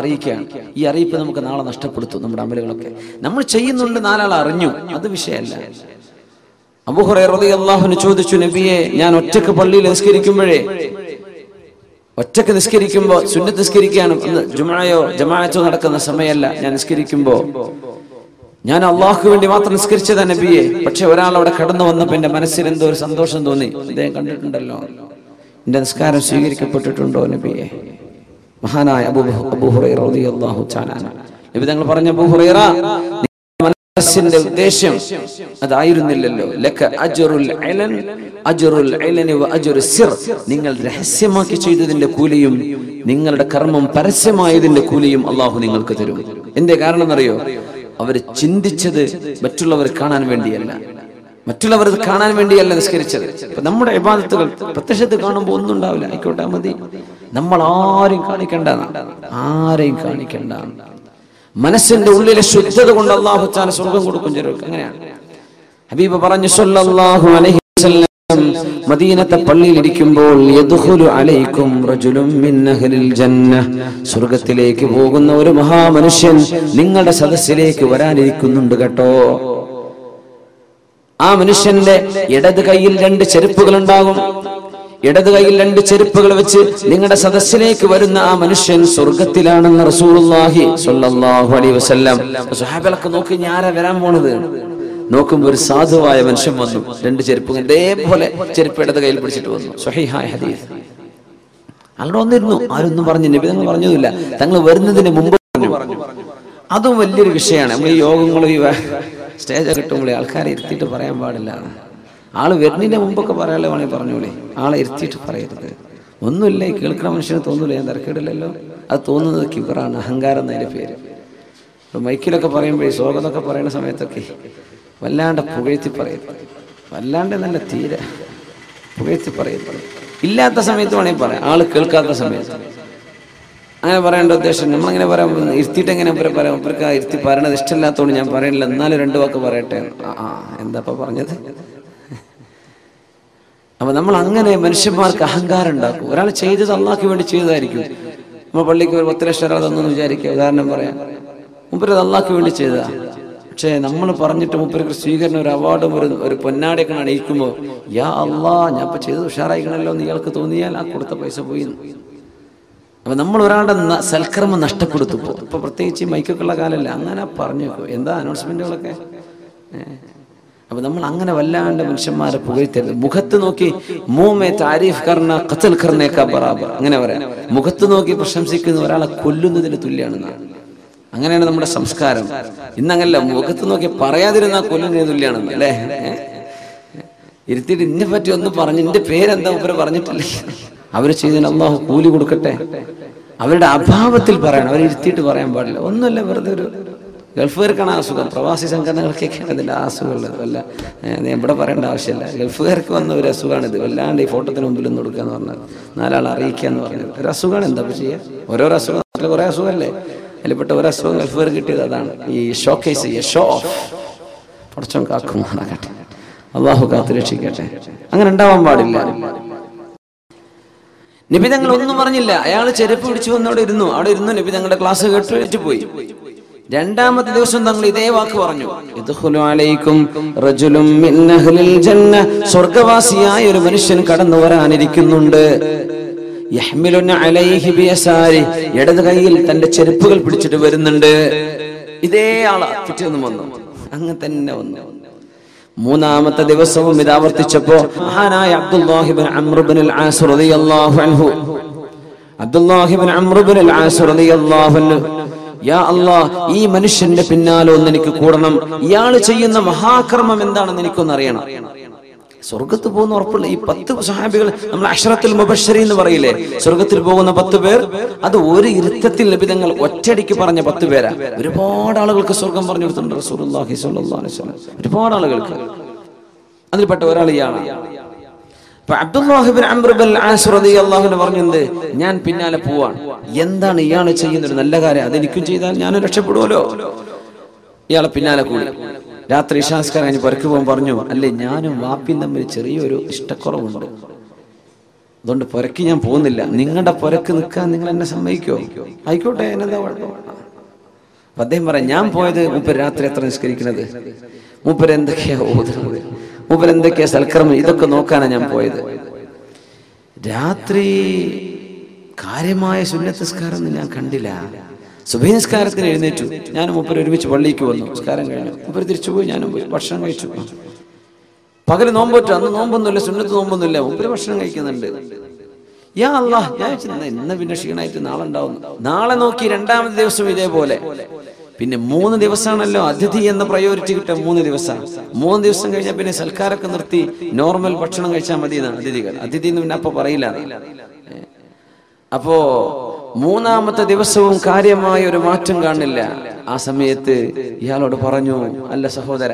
Speaker 1: അറിയിക്കുകയാണ്. ഈ അറിയിപ്പ് നമുക്ക് നാളെ നഷ്ടപ്പെടുത്തും. നമ്മുടെ അമലുകളൊക്കെ നമ്മൾ ചെയ്യുന്നുണ്ട്, 4 ആൾ അറിഞ്ഞു, അത് വിഷയമല്ല. അബൂ ഹുറൈറ റളിയല്ലാഹു അൻഹു ചോദിച്ചു, നബിയെ, ഞാൻ ഒറ്റക്ക് പള്ളിയിൽ ഒറ്റക്ക് നിസ്കരിക്കുമ്പോ സുന്നത്ത് നിസ്കരിക്കുകയാണ്. ജുമുഅയോ ജമാഅത്തോ നടക്കുന്ന സമയമല്ല. ഞാൻ നിസ്കരിക്കുമ്പോ ഞാൻ അള്ളാഹുക്ക് വേണ്ടി മാത്രം നിസ്കരിച്ചതാ നബിയെ. പക്ഷെ ഒരാൾ അവിടെ കടന്നു വന്നപ്പോ എന്റെ മനസ്സിൽ എന്തോ ഒരു സന്തോഷം തോന്നി. അദ്ദേഹം കണ്ടിട്ടുണ്ടല്ലോ, എന്റെ നിസ്കാരം സ്വീകരിക്കപ്പെട്ടിട്ടുണ്ടോ നബിയെ? മഹാനായ അബൂ ഹുറൈറ റളിയല്ലാഹു തആല നബി തങ്ങൾ പറഞ്ഞ, അബൂ ഹുറൈറ, മനസ്സിന്റെ ഉദ്ദേശം അതായിരുന്നില്ലല്ലോ. ലക അജ്റുൽ ഇലൻ അജ്റുൽ ഇലനി വ അജ്റു സിർ. നിങ്ങൾ രഹസ്യമാക്കി ചെയ്തതിന്റെ കൂലിയും നിങ്ങളുടെ കർമ്മം പരസ്യമായതിന്റെ കൂലിയും അല്ലാഹു നിങ്ങൾക്ക് തരും. എന്തേ കാരണം എന്നറിയോ? അവർ ചിന്തിച്ചത് മറ്റുള്ളവർ കാണാൻ വേണ്ടിയല്ല, നിസ്കരിച്ചത്. ഇപ്പൊ നമ്മുടെ ഇബാദത്തുകൾ പ്രത്യക്ഷത്തിൽ കാണുമ്പോൾ ഒന്നും ഉണ്ടാവില്ല. ആയിക്കോട്ടെ, മതി. നമ്മൾ ആരെയും കാണിക്കണ്ട. മനസ്സിന്റെ ഉള്ളിലെ ശുദ്ധത കൊണ്ട് അല്ലാഹു തആല സ്വർഗ്ഗം കൊടുക്കും ചിലർക്ക്. അങ്ങനെയാണ് ഹബീബ് പറഞ്ഞു സല്ലല്ലാഹു അലൈഹി വസല്ലം, മദീനത്തെ പള്ളിയിൽ ഇരിക്കുമ്പോൾ യദ്ഖുലു അലൈക്കും റജുലുൻ മിൻ അഹ്ലിൽ ജന്ന, സ്വർഗ്ഗത്തിലേക്ക് പോകുന്ന ഒരു മഹാമനുഷ്യൻ നിങ്ങളുടെ സദസ്സിലേക്ക് വരാനിരിക്കുന്നുണ്ട് കേട്ടോ. ആ മനുഷ്യന്റെ ഇടത് കൈയിൽ 2 ചെരുപ്പുകൾ ഉണ്ടാകും. ഇടത് കൈയിൽ 2 ചെരുപ്പുകൾ വെച്ച് നിങ്ങളുടെ സദസ്സിലേക്ക് വരുന്ന ആ മനുഷ്യൻ സ്വർഗത്തിലാണെന്ന് റസൂലുള്ളാഹി സ്വല്ലല്ലാഹു അലൈഹി വസല്ലം. സ്വഹാബികളൊക്കെ നോക്കി, ഞാനാ വരാൻ പോണത്. നോക്കുമ്പോൾ ഒരു സാധുവായ മനുഷ്യൻ വന്നു. 2 ചെരുപ്പ് ഇതേപോലെ ചെരുപ്പ് ഇടത് കയ്യിൽ പിടിച്ചിട്ട് വന്നു. സ്വഹീഹായ ഹദീസ്. അവിടെ വന്നിരുന്നു. ആരൊന്നും പറഞ്ഞു, നബി തങ്ങൾ പറഞ്ഞതുമില്ല. തങ്ങൾ വരുന്നതിന് മുമ്പ് പറഞ്ഞു. അതും വലിയൊരു വിഷയമാണ്. നമ്മൾ ഈ യോഗങ്ങളും ഈ സ്റ്റേജ് കിട്ടുമ്പോൾ ആൾക്കാരെ ഇരുത്തിയിട്ട് പറയാൻ പാടില്ല. ആള് വരുന്നതിന്റെ മുമ്പൊക്കെ പറയാനുള്ള വേണമെങ്കിൽ പറഞ്ഞോളേ. ആളെ ഇരുത്തിയിട്ട് പറയരുത്. ഒന്നുമില്ല, ഈ കേൾക്കുന്ന മനുഷ്യന് തോന്നൂല, ഞാൻ തിരക്കിടില്ലല്ലോ. അത് തോന്നുന്നത് കിബറാണ്, അഹങ്കാരം എന്നതിന്റെ പേര്. മൈക്കിലൊക്കെ പറയുമ്പോഴേ, സ്വാഗതമൊക്കെ പറയുന്ന സമയത്തൊക്കെ വല്ലാണ്ട് പുകഴ്ത്തി പറയരുത്. വല്ലാണ്ട് നല്ല തീരെ പുകഴ്ത്തി പറയരുത്. ഇല്ലാത്ത സമയത്ത് വേണമെങ്കിൽ പറയാം, ആള് കേൾക്കാത്ത സമയത്ത്. അങ്ങനെ പറയേണ്ട ഉദ്ദേശം നമ്മളങ്ങനെ പറയാൻ ഇരുത്തിയിട്ട് എങ്ങനെ പറയാം, അവർക്ക് ഇരുത്തി പറയണത് ഇഷ്ടമില്ലാത്തതുകൊണ്ട് ഞാൻ പറയണില്ല, എന്നാലും 2 വാക്ക് പറയട്ടെ. എന്താ പറഞ്ഞത്? അപ്പൊ നമ്മൾ അങ്ങനെ മനുഷ്യന്മാർക്ക് അഹങ്കാരം ഉണ്ടാക്കും. ഒരാൾ ചെയ്തത് അള്ളാഹ്ക്ക് വേണ്ടി ചെയ്തതായിരിക്കും. നമ്മൾ പള്ളിക്ക് ഒരു 10 ലക്ഷം രൂപ തന്നു വിചാരിക്കുക, ഉദാഹരണം പറയാം. മൂപ്പര് അത് അള്ളാഹ്ക്ക് വേണ്ടി ചെയ്തതാ. പക്ഷെ നമ്മൾ പറഞ്ഞിട്ട് മൂപ്പർക്ക് സ്വീകരണം, ഒരു അവാർഡും ഒരു പൊന്നാടിയൊക്കെ അണിയിക്കുമ്പോൾ, യാ അള്ളാ ഞാൻ ഇപ്പൊ ചെയ്തത് ഉഷാറായിക്കണല്ലോ എന്ന് ഇയാൾക്ക് തോന്നിയാൽ ആ കൊടുത്ത പൈസ പോയി. അപ്പൊ നമ്മൾ ഒരാളുടെ സൽക്കർമ്മം നഷ്ടപ്പെടുത്തുമ്പോ, ഇപ്പൊ പ്രത്യേകിച്ച് മൈക്കൊക്കെയുള്ള കാലല്ല, അങ്ങനെ പറഞ്ഞു എന്താ അനൗൺസ്മെന്റുകളൊക്കെ. അപ്പൊ നമ്മൾ അങ്ങനെ വല്ലാണ്ട് മനുഷ്യന്മാരെ പുകഴ്ത്തരുത്. മുഖത്ത് നോക്കി മൂമേ താരീഫ് കർണ ഖത്ൽ കർണേക്കാ ബറാബർ, അങ്ങനെ പറയാം. മുഖത്ത് നോക്കി പ്രശംസിക്കുന്ന ഒരാളെ കൊല്ലുന്നതിന് തുല്യാണെന്നാണ്. അങ്ങനെയാണ് നമ്മുടെ സംസ്കാരം. ഇന്നങ്ങനല്ല, മുഖത്ത് നോക്കി പറയാതിരുന്നാൽ കൊല്ലുന്നതിന് തുല്യാണെന്ന് അല്ലേ. ഇരുത്തിയിട്ട് ഇന്നെ പറ്റി ഒന്ന് പറഞ്ഞു, എന്റെ പേരെന്താ ഇവര് പറഞ്ഞിട്ടില്ലേ, അവര് ചെയ്തതിന് അള്ളാഹു കൂലി കൊടുക്കട്ടെ. അവരുടെ അഭാവത്തിൽ പറയണം, അവരിരുത്തിയിട്ട് പറയാൻ പാടില്ല. ഒന്നുമല്ല, വെറുതെ ഒരു ഗൾഫുകാർക്കാണ് അസുഖം, പ്രവാസി സംഘടനകൾക്കൊക്കെയാണ് ഇതിൻ്റെ അസുഖമുള്ളത്. വല്ല ഇവിടെ പറയേണ്ട ആവശ്യമില്ല. ഗൾഫുകാർക്ക് വന്ന ഒരു അസുഖമാണിത്. വല്ലാണ്ട് ഈ ഫോട്ടോത്തിന് മുമ്പിൽ ഒന്ന് കൊടുക്കുക എന്ന് പറഞ്ഞാൽ, 4 ആൾ അറിയിക്കുക എന്ന് പറഞ്ഞത് ഒരു അസുഖമാണ്. എന്താ ചെയ്യുക? ഓരോരോ അസുഖം, കുറേ അസുഖമല്ലേ, അതിൽപ്പെട്ട ഒരു അസുഖം ഗൾഫുകാർ കിട്ടിയത് അതാണ്. ഈ ഷോക്കേസ്, ഷോ ഓഫ്. പടച്ചോൻ കാക്കും, അള്ളാഹു കാത്തു രക്ഷിക്കട്ടെ. അങ്ങനെ ഉണ്ടാവാൻ പാടില്ല. നബി തങ്ങൾ ഒന്നും പറഞ്ഞില്ല. അയാൾ ചെരുപ്പ് പിടിച്ചു വന്ന് അവിടെ ഇരുന്നു. നബി തങ്ങളുടെ ക്ലാസ് കേട്ട് പോയി. 2ാമത്തെ ദിവസം തങ്ങൾ ഇതേ വാക്ക് പറഞ്ഞു, ഇദ്ഖുലു അലൈക്കും റജുലുൻ മിൻ അഹ്ലിൽ ജന്ന, സ്വർഗ്ഗവാസിയായ ഒരു മനുഷ്യൻ കടന്നു വരാനിരിക്കുന്നുണ്ട്. യഹ്മിലുന അലൈഹി ബിയസാരി, ഇടത് കൈയിൽ തന്റെ ചെരുപ്പുകൾ പിടിച്ചിട്ട് വരുന്നുണ്ട്. ഇതേ ആളാ പിറ്റേന്ന് വന്നു, അങ്ങനെ തന്നെ വന്നു. 3ാമത്തെ ദിവസവും ഇത് ആവർത്തിച്ചപ്പോ മഹാനായ അബ്ദുല്ലാഹി ഇബ്നു അംർ ഇബ്നുൽ ആസ് റളിയല്ലാഹു അൻഹു, അബ്ദുല്ലാഹി ഇബ്നു അംർ ഇബ്നുൽ ആസ് റളിയല്ലാഹു അൻഹു, യാ അല്ലാഹ്, ഈ മനുഷ്യന്റെ പിന്നാലെ ഒന്ന് എനിക്ക് കൂടണം. ഇയാൾ ചെയ്യുന്ന മഹാകർമ്മം എന്താണെന്ന് എനിക്കൊന്ന് അറിയണം. സ്വർഗത്ത് പോകുന്ന ഉറപ്പുള്ള ഈ 10 സ്വഹാബികൾ, നമ്മൾ അശ്റത്തുൽ മുബശ്ശരീൻ എന്ന് പറയില്ലേ, സ്വർഗത്തിൽ പോകുന്ന 10 പേർ, അത് ഒരു ഇരുത്തത്തിൽ നബി തങ്ങൾ ഒറ്റയടിക്ക് പറഞ്ഞ 10 പേരാ. ഒരുപാട് ആളുകൾക്ക് സ്വർഗം പറഞ്ഞു കൊടുത്തിട്ടുണ്ട് റസൂലുള്ളാഹി സ്വല്ലല്ലാഹു അലൈഹി വസല്ലം, ഒരുപാട് ആളുകൾക്ക്. അതിൽപ്പെട്ട ഒരാൾ ഇയാളാണ്. അപ്പൊ അബ്ദുല്ലാഹി ഇബ്നു അംർ ഇബ്നുൽ ആസ് റളിയല്ലാഹു അൻഹു പറഞ്ഞത്, ഞാൻ പിന്നാലെ പോവാണ്. എന്താണ് ഇയാൾ ചെയ്യുന്ന ഒരു നല്ല കാര്യം, അതെനിക്കും ചെയ്താൽ ഞാനും രക്ഷപ്പെടുമല്ലോ. ഇയാളെ പിന്നാലെ കൂടി രാത്രി ഇശാസ്കാരം കഴിഞ്ഞ് പുറക്ക് പോകാൻ പറഞ്ഞു, അല്ലേ ഞാനും വാപ്പിയും തമ്മിൽ ചെറിയൊരു ഇഷ്ടക്കുറവുണ്ട്, അതുകൊണ്ട് പുരക്ക് ഞാൻ പോകുന്നില്ല. നിങ്ങളുടെ പുരക്ക് നിൽക്കാൻ നിങ്ങൾ എന്നെ സമ്മതിക്കോ? ആയിക്കോട്ടെ, എന്നെന്താ കുഴപ്പം. അപ്പൊ അദ്ദേഹം പറയാം, ഞാൻ പോയത് മൂപ്പര് രാത്രി എത്ര നിസ്കരിക്കുന്നത്, മൂപ്പര് എന്തൊക്കെയാ ഓതുന്നത്, മൂപ്പര് എന്തൊക്കെയാ സൽക്കർമ്മം, ഇതൊക്കെ നോക്കാനാണ് ഞാൻ പോയത്. രാത്രി കാര്യമായ സുന്നത്ത് നിസ്കാരം ഒന്നും ഞാൻ കണ്ടില്ല. സുബഹി നിസ്കാരത്തിന് എഴുന്നേറ്റു, ഞാനും മൂപ്പര് ഒരുമിച്ച് പള്ളിക്ക് വന്നു. നിസ്കാരം കഴിഞ്ഞു, മൂപ്പര് തിരിച്ചുപോയി, ഞാനും പോയി ഭക്ഷണം കഴിച്ചു. പകല് നോമ്പോറ്റു, അന്ന് നോമ്പൊന്നുമില്ല, സുന്നത്ത് നോമ്പൊന്നുമില്ല, മൂപ്പര് ഭക്ഷണം കഴിക്കുന്നുണ്ട്. യാ അല്ലാഹ്, ഞാൻ ഇന്ന് പിന്നെ ക്ഷീണമായിട്ട് നാളെ ഉണ്ടാവുന്നു. നാളെ നോക്കി 2ാമത്തെ ദിവസം ഇതേപോലെ. പിന്നെ 3 ദിവസമാണല്ലോ അതിഥി എന്ന പ്രയോറിറ്റി കിട്ടുക. 3 ദിവസം 3 ദിവസം കഴിഞ്ഞാൽ പിന്നെ സൽക്കാരൊക്കെ നിർത്തി നോർമൽ ഭക്ഷണം കഴിച്ചാൽ മതി എന്നാണ് അതിഥികൾ. അതിഥി എന്ന് പിന്നെ അപ്പൊ പറയില്ല. അപ്പോ 3ാമത്തെ ദിവസവും കാര്യമായ ഒരു മാറ്റം കാണില്ല. ആ സമയത്ത് ഇയാളോട് പറഞ്ഞു, അല്ല സഹോദര,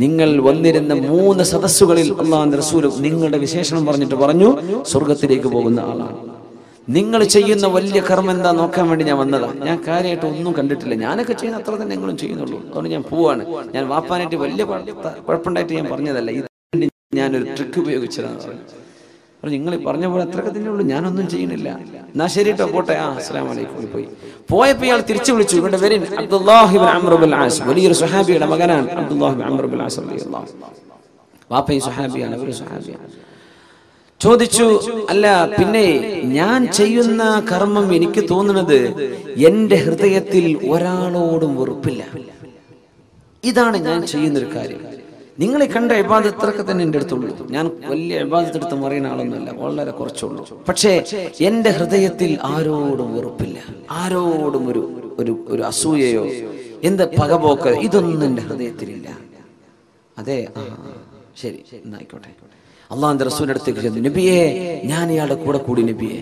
Speaker 1: നിങ്ങൾ വന്നിരുന്ന 3 സദസ്സുകളിൽ അല്ലാഹുവിന്റെ റസൂൽ നിങ്ങളുടെ വിശേഷണം പറഞ്ഞിട്ട് പറഞ്ഞു, സ്വർഗത്തിലേക്ക് പോകുന്ന ആളാണ്. നിങ്ങൾ ചെയ്യുന്ന വലിയ കർമ്മം എന്താ നോക്കാൻ വേണ്ടി ഞാൻ വന്നതാ. ഞാൻ കാര്യമായിട്ട് ഒന്നും കണ്ടിട്ടില്ല, ഞാനൊക്കെ ചെയ്യുന്ന അത്ര തന്നെ നിങ്ങളും ചെയ്യുന്നുള്ളൂ, അതുകൊണ്ട് ഞാൻ പോവാണ്. ഞാൻ വാപ്പാനായിട്ട് വലിയ കുഴപ്പമുണ്ടായിട്ട് ഞാൻ പറഞ്ഞതല്ല, ഇത് ഞാനൊരു ട്രിക്ക് ഉപയോഗിച്ചതാണ് പറഞ്ഞു. നിങ്ങൾ പറഞ്ഞ പോലെ അത്രയൊക്കെ തന്നെ ഉള്ളൂ, ഞാനൊന്നും ചെയ്യുന്നില്ല. എന്നാ ശരി കേട്ടോ, പോട്ടെ, അസ്സലാമു അലൈക്കും. പോയപ്പോ ഇയാൾ തിരിച്ചു വിളിച്ചു, ഇവിടെ വരിൻ, അബ്ദുല്ലാഹി ഇബ്നു അംർ ഇബ്നുൽ ആസ്, വലിയൊരു സ്വഹാബിയുടെ മകനാണ് അബ്ദുല്ലാഹി ഇബ്നു അംർ ഇബ്നുൽ ആസ് റളിയല്ലാഹു അൻഹു. വാപ്പയും സ്വഹാബിയാണ്, അവരും സ്വഹാബിയാണ്. ചോദിച്ചു, അല്ല പിന്നെ ഞാൻ ചെയ്യുന്ന കർമ്മം എനിക്ക് തോന്നുന്നത് എന്റെ ഹൃദയത്തിൽ ഒരാളോടും വെറുപ്പില്ല, ഇതാണ് ഞാൻ ചെയ്യുന്നൊരു കാര്യം. നിങ്ങളെ കണ്ട ഇബാദത്ത് അത്രയൊക്കെ തന്നെ എൻ്റെ അടുത്തുള്ളൂ, ഞാൻ വലിയ ഇബാദത്ത് എടുത്ത് മറിയുന്ന ആളൊന്നുമല്ല, വളരെ കുറച്ചുള്ളൂ. പക്ഷേ എന്റെ ഹൃദയത്തിൽ ആരോടും വെറുപ്പില്ല, ആരോടും ഒരു അസൂയയോ എന്ത് പകപോക്ക്, ഇതൊന്നും എന്റെ ഹൃദയത്തിലില്ല. അതെ, ശരി, എന്നായിക്കോട്ടെ. അള്ളാഹുവിന്റെ റസൂലിന്റെ അടുത്തേക്ക് ചെന്നു, നബിയെ ഞാൻ ഇയാളുടെ കൂടെ കൂടി നബിയെ,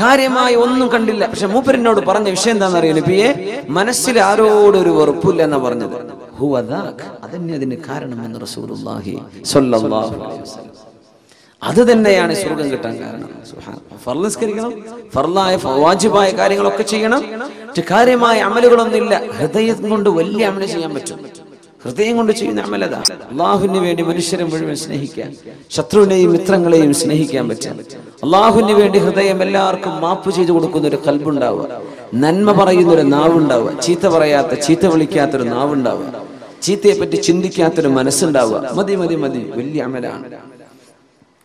Speaker 1: കാര്യമായി ഒന്നും കണ്ടില്ല. പക്ഷെ മൂപ്പരിനോട് പറഞ്ഞ വിഷയം എന്താണെന്നറിയോ നബിയെ, മനസ്സിൽ ആരോടൊരു വെറുപ്പില്ല എന്നാ പറഞ്ഞത്. അതന്നെ അതിന് കാരണമെന്ന് റസൂലുള്ളാഹി സ്വല്ലല്ലാഹു അലൈഹി വസല്ലം. അത് തന്നെയാണ് സ്വർഗം കിട്ടാൻ കാരണം. ഫർള് നിസ്കരിക്കണം, ഫർളായ വാജിബായ കാര്യങ്ങളൊക്കെ ചെയ്യണം. കാര്യമായ അമലുകളൊന്നുമില്ല. ഹൃദയം കൊണ്ട് വലിയ അമല് ചെയ്യാൻ പറ്റും. ഹൃദയം കൊണ്ട് ചെയ്യുന്ന അമലതാ. അള്ളാഹുവിന് വേണ്ടി മനുഷ്യരെ മുഴുവൻ സ്നേഹിക്കാൻ, ശത്രുവിനെയും മിത്രങ്ങളെയും സ്നേഹിക്കാൻ പറ്റും. അള്ളാഹുവിന് വേണ്ടി ഹൃദയം എല്ലാവർക്കും മാപ്പ് ചെയ്തു കൊടുക്കുന്ന ഒരു കൽബുണ്ടാവുക, നന്മ പറയുന്ന ഒരു നാവുണ്ടാവുക, ചീത്ത പറയാത്ത, ചീത്ത വിളിക്കാത്തൊരു നാവുണ്ടാവുക, ചീത്തയെ പറ്റി ചിന്തിക്കാത്തൊരു മനസ്സുണ്ടാവുക. മതി മതി മതി, വലിയ അമലാണ്,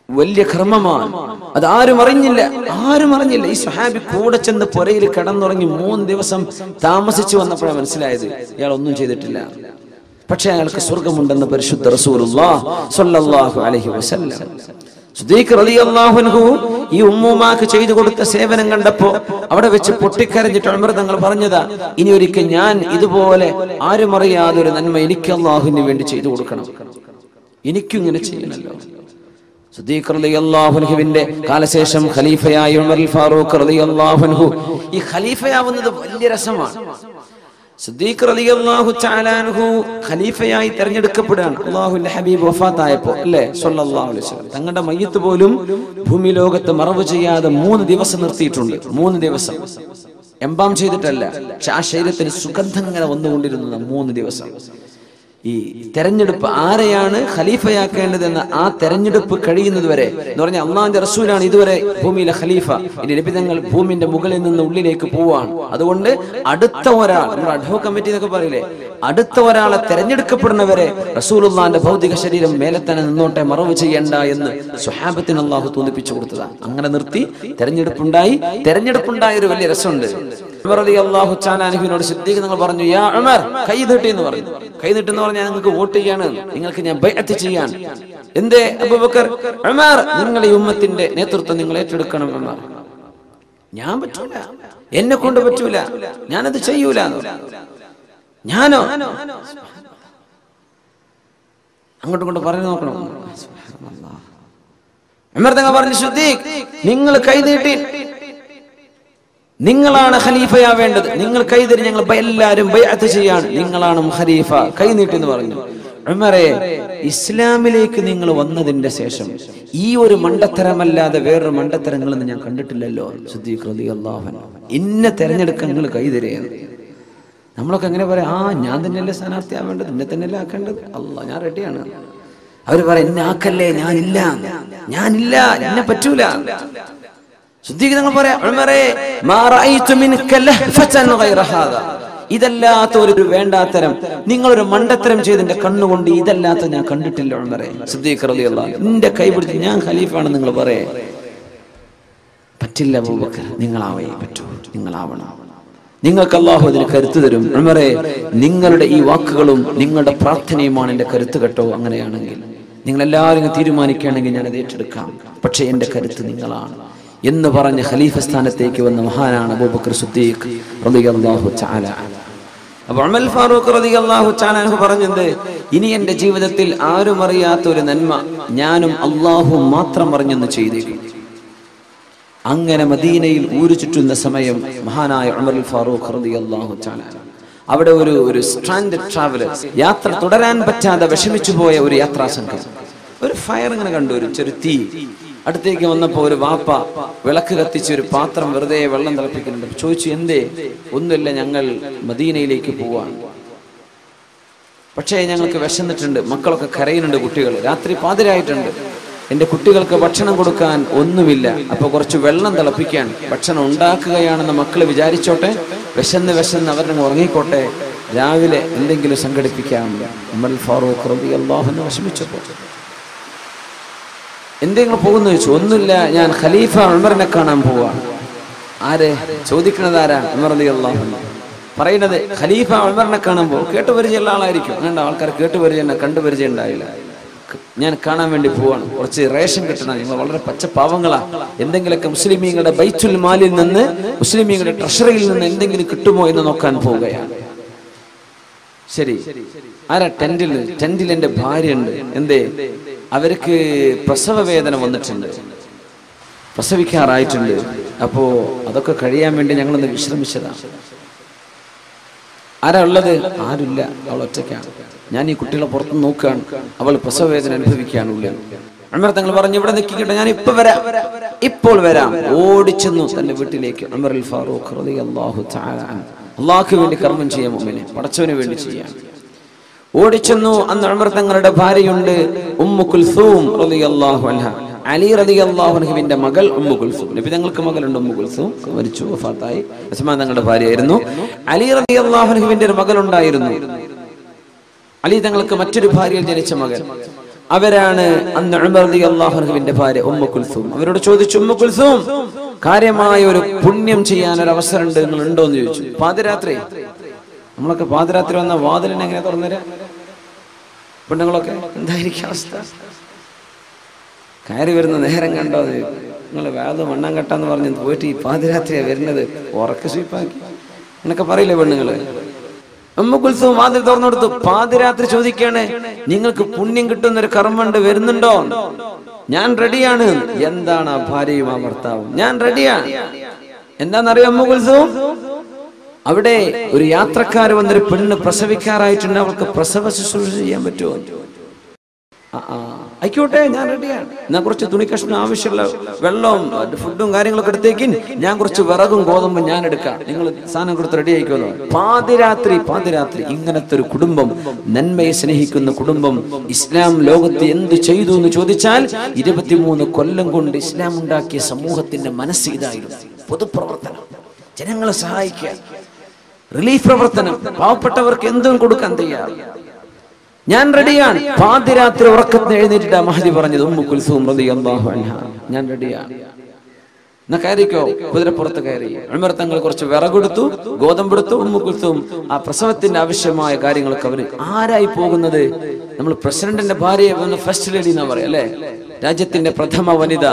Speaker 1: വലിയ കർമ്മമാണ്. അത് ആരും അറിഞ്ഞില്ല. ഈ സ്വഹാബി കൂടെ ചെന്ന് പുരയിൽ കിടന്നുറങ്ങി 3 ദിവസം താമസിച്ചു വന്നപ്പോഴാണ് മനസ്സിലായത് ഇയാൾ ഒന്നും ചെയ്തിട്ടില്ല. പക്ഷെ അയാൾക്ക് സ്വർഗമുണ്ടെന്ന് പരിശുദ്ധ റസൂലുള്ളാഹി സ്വല്ലല്ലാഹു അലൈഹി വസല്ലം. സിദ്ദീഖ് റളിയല്ലാഹു അൻഹു ഈ ഉമ്മൂമാക്ക് ചെയ്തു കൊടുത്ത സേവനം കണ്ടപ്പോ അവിടെ വെച്ച് പൊട്ടിക്കരഞ്ഞിട്ട് ഉമർ തങ്ങൾ പറഞ്ഞതാ, ഇനി ഒരിക്കൽ ഞാൻ ഇതുപോലെ ആരും അറിയാതെ ഒരു നന്മ എനിക്ക് അല്ലാഹുവിന് വേണ്ടി ചെയ്തു കൊടുക്കണം, എനിക്കും ഇങ്ങനെ ചെയ്യണല്ലോ. സിദ്ദീഖ് റളിയല്ലാഹു അൻഹുവിന്റെ കാലശേഷം ഖലീഫയായ ഉമർ ഫാറൂഖ് റളിയല്ലാഹു അൻഹു. ഈ ഖലീഫയാവുന്നത് വലിയ രസമാണ്. സിദ്ദീഖ് റളിയല്ലാഹു തആല അൻഹു ഖലീഫയായി തിരഞ്ഞെടുക്കപ്പെടുകയാണ്. അല്ലാഹുവിന്റെ ഹബീബ് വഫാത്തായപ്പോ അല്ലേ സ്വല്ലല്ലാഹു അലൈഹി വസല്ലം തങ്ങളുടെ മയ്യിത്ത് പോലും ഭൂമി ലോകത്ത് മറവ് ചെയ്യാതെ 3 ദിവസം നിർത്തിയിട്ടുണ്ട്. 3 ദിവസം എംബാം ചെയ്തിട്ടല്ല, പക്ഷെ ആ ശരീരത്തിന് സുഗന്ധം ഇങ്ങനെ വന്നുകൊണ്ടിരുന്നത് 3 ദിവസം. ഈ തെരഞ്ഞെടുപ്പ് ആരെയാണ് ഖലീഫയാക്കേണ്ടതെന്ന് ആ തെരഞ്ഞെടുപ്പ് കഴിയുന്നത് വരെ എന്ന് പറഞ്ഞാൽ അള്ളാഹുവിന്റെ റസൂലാണ് ഇതുവരെ ഭൂമിയിലെ ഖലീഫ. ഇനി നബി തങ്ങൾ ഭൂമിന്റെ മുകളിൽ നിന്ന് ഉള്ളിലേക്ക് പോവാണ്. അതുകൊണ്ട് അടുത്ത ഒരാൾ, നമ്മുടെ അഡ്ഹോക് കമ്മിറ്റി എന്നൊക്കെ പറയില്ലേ, അടുത്ത ഒരാളെ തെരഞ്ഞെടുക്കപ്പെടുന്നവരെ റസൂലുള്ളാഹിന്റെ ഭൗതിക ശരീരം മേലെ തന്നെ നിന്നോട്ടെ, മറവ് ചെയ്യണ്ട എന്ന് സ്വഹാബത്തിന് അള്ളാഹു തോന്നിപ്പിച്ചു കൊടുത്തതാണ്. അങ്ങനെ നിർത്തി തെരഞ്ഞെടുപ്പുണ്ടായ ഒരു വലിയ രസമുണ്ട്. ഉമർ റളിയല്ലാഹു തആല അൻഹുവിനോട് സിദ്ദീഖ് തങ്ങൾ പറഞ്ഞു, യാ ഉമർ, കൈ നീട്ടി എന്ന് പറഞ്ഞു. കൈ നീട്ടെന്ന് പറഞ്ഞാൽ നിങ്ങൾക്ക് വോട്ട് ചെയ്യാണ്, നിങ്ങൾക്ക് ഞാൻ ബൈഅത്ത് ചെയ്യാൻ. എന്തേ അബൂബക്കർ? ഉമർ, നിങ്ങൾ ഈ ഉമ്മത്തിന്റെ നേതൃത്വം നിങ്ങൾ ഏറ്റെടുക്കണം. ഉമർ, ഞാൻ പറ്റൂല, എന്നെ കൊണ്ട് പറ്റൂല, ഞാനത് ചെയ്യൂല. ഞാനോ? അങ്ങോട്ടും കൊണ്ട് പറഞ്ഞു നോക്കണം. ഉമർ തങ്ങൾ പറഞ്ഞു, സിദ്ദീഖ്, നിങ്ങൾ കൈ നീട്ടി, നിങ്ങളാണ് ഖലീഫയാവേണ്ടത്, നിങ്ങൾ കൈതരി, ഞങ്ങൾ എല്ലാവരും ബൈഅത്ത് ചെയ്യാണ്, നിങ്ങളാണ് ഖലീഫ, കൈ നീട്ടി എന്ന് പറഞ്ഞു. ഉമറേ, ഇസ്ലാമിലേക്ക് നിങ്ങൾ വന്നതിന്റെ ശേഷം ഈ ഒരു മണ്ടത്തരമല്ലാതെ വേറൊരു മണ്ടത്തരങ്ങളൊന്നും ഞാൻ കണ്ടിട്ടില്ലല്ലോ. സിദ്ദീഖ് റളിയല്ലാഹു അൻഹു, ഇന്നെ തെരഞ്ഞെടുക്കാൻ നിങ്ങൾ കൈതരിയാണ്. നമ്മളൊക്കെ എങ്ങനെ പറയാം, ഞാൻ തന്നെയല്ലേ സ്ഥാനാർത്ഥിയാവേണ്ടത്, എന്നെ തന്നെയല്ലേ ആക്കേണ്ടത്, അല്ലാഹ് ഞാൻ റെഡിയാണ്. അവര് പറയാം, എന്നെ ആക്കല്ലേ, ഞാനില്ല, എന്നെ പറ്റൂല. സിദ്ദീഖ് തങ്ങൾ പറയാം, ഉമറേ, മാ റഅയ്തു മിൻക ലഹ്ഫതൻ ഗൈറ ഹാദാ, ഇതല്ലാത്ത ഒരു വേണ്ടാത്തരം, നിങ്ങളൊരു മണ്ടത്തരം ചെയ്തെന്റെ കണ്ണുകൊണ്ട് ഇതല്ലാത്ത ഞാൻ കണ്ടിട്ടില്ല ഉമറേ. സിദ്ദീഖ് റളിയല്ലാഹു അൻഹു, നിന്റെ കൈ പിടിച്ച് ഞാൻ ഖലീഫാണെന്ന് നിങ്ങൾ പറയേ. പറ്റില്ല അബൂബക്കർ, നിങ്ങളാവേ പറ്റൂ, നിങ്ങളാവണം, നിങ്ങൾക്ക് അല്ലാഹു അതിന് കരുത്ത് തരും. ഉമറേ, നിങ്ങളുടെ ഈ വാക്കുകളും നിങ്ങളുടെ പ്രാർത്ഥനയുമാണ് എന്റെ കരുത്ത് കേട്ടോ. അങ്ങനെയാണെങ്കിൽ നിങ്ങൾ എല്ലാവരും തീരുമാനിക്കുകയാണെങ്കിൽ ഞാനത് ഏറ്റെടുക്കാം, പക്ഷെ എന്റെ കരുത്ത് നിങ്ങളാണ് എന്ന് പറഞ്ഞ് ഖലീഫ സ്ഥാനത്തേക്ക് വന്ന മഹാനാണ് അബൂബക്കർ സിദ്ദീഖ് റളിയല്ലാഹു തആല. അപ്പോൾ ഉമർ ഫാറൂഖ് റളിയല്ലാഹു തആല അൻഹു പറഞ്ഞത്, ഇനി എന്റെ ജീവിതത്തിൽ ആരും അറിയാത്ത ഒരു നന്മ ഞാനും അല്ലാഹു മാത്രം അറിഞ്ഞെന്ന് ചെയ്തേക്കും. അങ്ങനെ മദീനയിൽ ഊരു ചുറ്റുന്ന സമയം മഹാനായ ഉമർ ഫാറൂഖ് റളിയല്ലാഹു തആല അവിടെ ഒരു സ്ട്രാൻഡഡ് ട്രാവലേഴ്സ്, യാത്ര തുടരാൻ പറ്റാതെ വിഷമിച്ചു പോയ ഒരു യാത്രാ സംഘം ഒരു ഫയർ ഇങ്ങനെ കണ്ടു, ഒരു ചെറു തീ. അടുത്തേക്ക് വന്നപ്പോ ഒരു വാപ്പ വിളക്ക് കത്തിച്ച് ഒരു പാത്രം വെറുതെ വെള്ളം തിളപ്പിക്കുന്നുണ്ട്. ചോദിച്ചു, എന്തേ? ഒന്നുമില്ല, ഞങ്ങൾ മദീനയിലേക്ക് പോവാണ്, പക്ഷേ ഞങ്ങൾക്ക് വിശന്നിട്ടുണ്ട്, മക്കളൊക്കെ കരയുന്നുണ്ട്, കുട്ടികൾ രാത്രി പാതിരായിട്ടുണ്ട്, എന്റെ കുട്ടികൾക്ക് ഭക്ഷണം കൊടുക്കാൻ ഒന്നുമില്ല, അപ്പൊ കുറച്ച് വെള്ളം തിളപ്പിക്കാൻ ഭക്ഷണം ഉണ്ടാക്കുകയാണെന്ന് മക്കള് വിചാരിച്ചോട്ടെ, വിശന്ന് അവരുടെ ഉറങ്ങിക്കോട്ടെ, രാവിലെ എന്തെങ്കിലും സംഘടിപ്പിക്കാം. ഉമർ ഫാറൂഖ് റളിയല്ലാഹു അൻഹു വിഷമിച്ചപ്പോ, എന്തെങ്കിലും പോകുന്നു ചോദിച്ചു. ഒന്നുമില്ല, ഞാൻ ഖലീഫ ഉമറിനെ കാണാൻ പോവാണ്. ആരെ ചോദിക്കണത്? ആരാണ്? ഉമർ റളിയല്ലാഹു അൻഹു പറയുന്നത് ഖലീഫ ഉമറിനെ കാണാൻ പോകും. കേട്ടുപരിചയമുള്ള ആളായിരിക്കും. വേണ്ട, ആൾക്കാർ കേട്ടുപരിചയം കണ്ടുപരിചയം ഉണ്ടായില്ല. ഞാൻ കാണാൻ വേണ്ടി പോവാണ്, കുറച്ച് റേഷൻ കിട്ടണം, നിങ്ങൾ വളരെ പച്ചപ്പാവങ്ങളാ, എന്തെങ്കിലുമൊക്കെ മുസ്ലിമീങ്ങളുടെ ബൈത്തുൽ മാലിൽ നിന്ന്, മുസ്ലിമീങ്ങളുടെ ട്രഷറിയിൽ നിന്ന് എന്തെങ്കിലും കിട്ടുമോ എന്ന് നോക്കാൻ പോവുകയാണ്. ശരി, ആരാ? ടെന്റിൽ എന്റെ ഭാര്യ ഉണ്ട്. എന്തേ? അവർക്ക് പ്രസവ വേദന വന്നിട്ടുണ്ട്, പ്രസവിക്കാറായിട്ടുണ്ട്. അപ്പോ അതൊക്കെ കഴിയാൻ വേണ്ടി ഞങ്ങളൊന്ന് വിശ്രമിച്ചതാണ്. ആരാ ഉള്ളത്? ആരുമില്ല, അവൾ ഒറ്റയ്ക്കാണ്. ഞാൻ ഈ കുട്ടികളെ പുറത്ത് നോക്കുകയാണ്, അവൾ പ്രസവ വേദന അനുഭവിക്കുകയാണുള്ളത്. ഉമർ തങ്ങൾ പറഞ്ഞു, ഇവിടെ നിൽക്കിക്കട്ടെ, ഞാൻ ഇപ്പൊ വരാം, ഇപ്പോൾ വരാം. ഓടിച്ചെന്നു തന്റെ വീട്ടിലേക്ക്. ഉമറുൽ ഫാറൂഖ് റളിയല്ലാഹു തആല അൻഹു, അല്ലാഹുവിന് വേണ്ടി കർമ്മം ചെയ്യാൻ മുഅ്മിനെ, പടച്ചവന് വേണ്ടി ചെയ്യാൻ ഓടിച്ചെന്നു. അന്ന് ഉമർ തങ്ങളുടെ ഭാര്യയുണ്ട് ഉമ്മു കുൽസൂം റളിയല്ലാഹു അൻഹ, അലി റളിയല്ലാഹു അൻഹുവിന്റെ മകൾ ഉമ്മു കുൽസൂം. നബി തങ്ങൾക്ക് മകളുണ്ട് ഉമ്മു കുൽസൂം, മരിച്ചു, വഫാത്തായി. ഉസ്മാൻ തങ്ങളുടെ ഭാര്യയായിരുന്നു. അലി റളിയല്ലാഹു അൻഹുവിന്റെ ഒരു മകളുണ്ടായിരുന്നു. അലി തങ്ങൾക്ക് മറ്റൊരു ഭാര്യയിൽ ജനിച്ച മകൻ. അവരാണ് അന്ന് ഉമർ റളിയല്ലാഹു അൻഹുവിന്റെ ഭാര്യ ഉമ്മു കുൽസൂം. അവരോട് ചോദിച്ചു, ഉമ്മു കുൽസൂം, കാര്യമായ ഒരു പുണ്യം ചെയ്യാൻ ഒരു അവസരം ഉണ്ട്, നിങ്ങൾ ഉണ്ടോ എന്ന് ചോദിച്ചു. പാതിരാത്രി, നമ്മളൊക്കെ പാതിരാത്രി വന്ന വാതിലിനെ എങ്ങനെ തുറന്നുതരാ? പെണ്ണുങ്ങളൊക്കെ എന്തായിരിക്കും അവസ്ഥ? കയറി വരുന്ന നേരം കണ്ടോ? നിങ്ങൾ വേദ മണ്ണാൻ കെട്ടാന്ന് പറഞ്ഞ് പോയിട്ട് ഈ പാതിരാത്രിയാണ് വരുന്നത്, ഉറക്ക സ്വീപ്പാക്കി എന്നൊക്കെ പറയില്ലേ പെണ്ണുങ്ങള്. ഉമ്മു കുൽസൂം വാതിൽ തുറന്നു കൊടുത്തു. പാതിരാത്രി ചോദിക്കാണ്, നിങ്ങൾക്ക് പുണ്യം കിട്ടുന്ന ഒരു കർമ്മണ്ട്, വരുന്നുണ്ടോ? ഞാൻ റെഡിയാണ്. എന്താണ് ആ ഭാര്യയും ആ ഭർത്താവും? ഞാൻ റെഡിയാണ്. എന്താണെന്നറിയാം ഉമ്മു കുൽസൂം? അവിടെ ഒരു യാത്രക്കാർ വന്നൊരു പെണ്ണ് പ്രസവിക്കാറായിട്ടുണ്ട്, അവൾക്ക് പ്രസവ ശുശ്രൂഷ ചെയ്യാൻ പറ്റുമോ? ആയിക്കോട്ടെ, ഞാൻ റെഡിയാണ്. ഞാൻ കുറച്ച് തുണി കഷ്ണം, ആവശ്യമുള്ള വെള്ളവും ഫുഡും കാര്യങ്ങളൊക്കെ എടുത്തേക്കും, ഞാൻ കുറച്ച് വിറകും ഗോതമ്പും ഞാൻ എടുക്കാം, നിങ്ങൾ സാധനം കൊടുത്ത് റെഡി ആയിക്കോളൂ. പാതിരാത്രി ഇങ്ങനത്തെ ഒരു കുടുംബം, നന്മയെ സ്നേഹിക്കുന്ന കുടുംബം, ഇസ്ലാം ലോകത്ത് എന്ത് ചെയ്തു എന്ന് ചോദിച്ചാൽ 23 കൊല്ലം കൊണ്ട് ഇസ്ലാം ഉണ്ടാക്കിയ സമൂഹത്തിന്റെ മനസ്സ് ഇതായിരുന്നു. പൊതുപ്രവർത്തനം, ജനങ്ങളെ സഹായിക്കുക, റിലീഫ് പ്രവർത്തനം, പാവപ്പെട്ടവർക്ക് എന്തും കൊടുക്കാൻ തയ്യാർ. ഞാൻ റെഡിയാണ്. പാതിരാത്രി ഉറക്കത്തിന് എഴുന്നേറ്റിട്ടാ മഹദി പറഞ്ഞത് ഉമ്മു കുൽസൂം റളിയല്ലാഹു അൻഹ, ഞാൻ റെഡിയാണ്, എന്നാ കയറിക്കോ. കുതിരപ്പുറത്ത് കയറി. ഉമർ തങ്ങൾ കുറച്ച് വിറകൊടുത്തു, ഗോതമ്പെടുത്തു. ഉമ്മു കുൽസൂം ആ പ്രസവത്തിന്റെ ആവശ്യമായ കാര്യങ്ങളൊക്കെ അവര്. ആരായി പോകുന്നത്? നമ്മൾ പ്രസിഡന്റിന്റെ ഭാര്യയെ ഫസ്റ്റ് ലേഡി എന്നാ പറയാ അല്ലെ, രാജ്യത്തിന്റെ പ്രഥമ വനിത.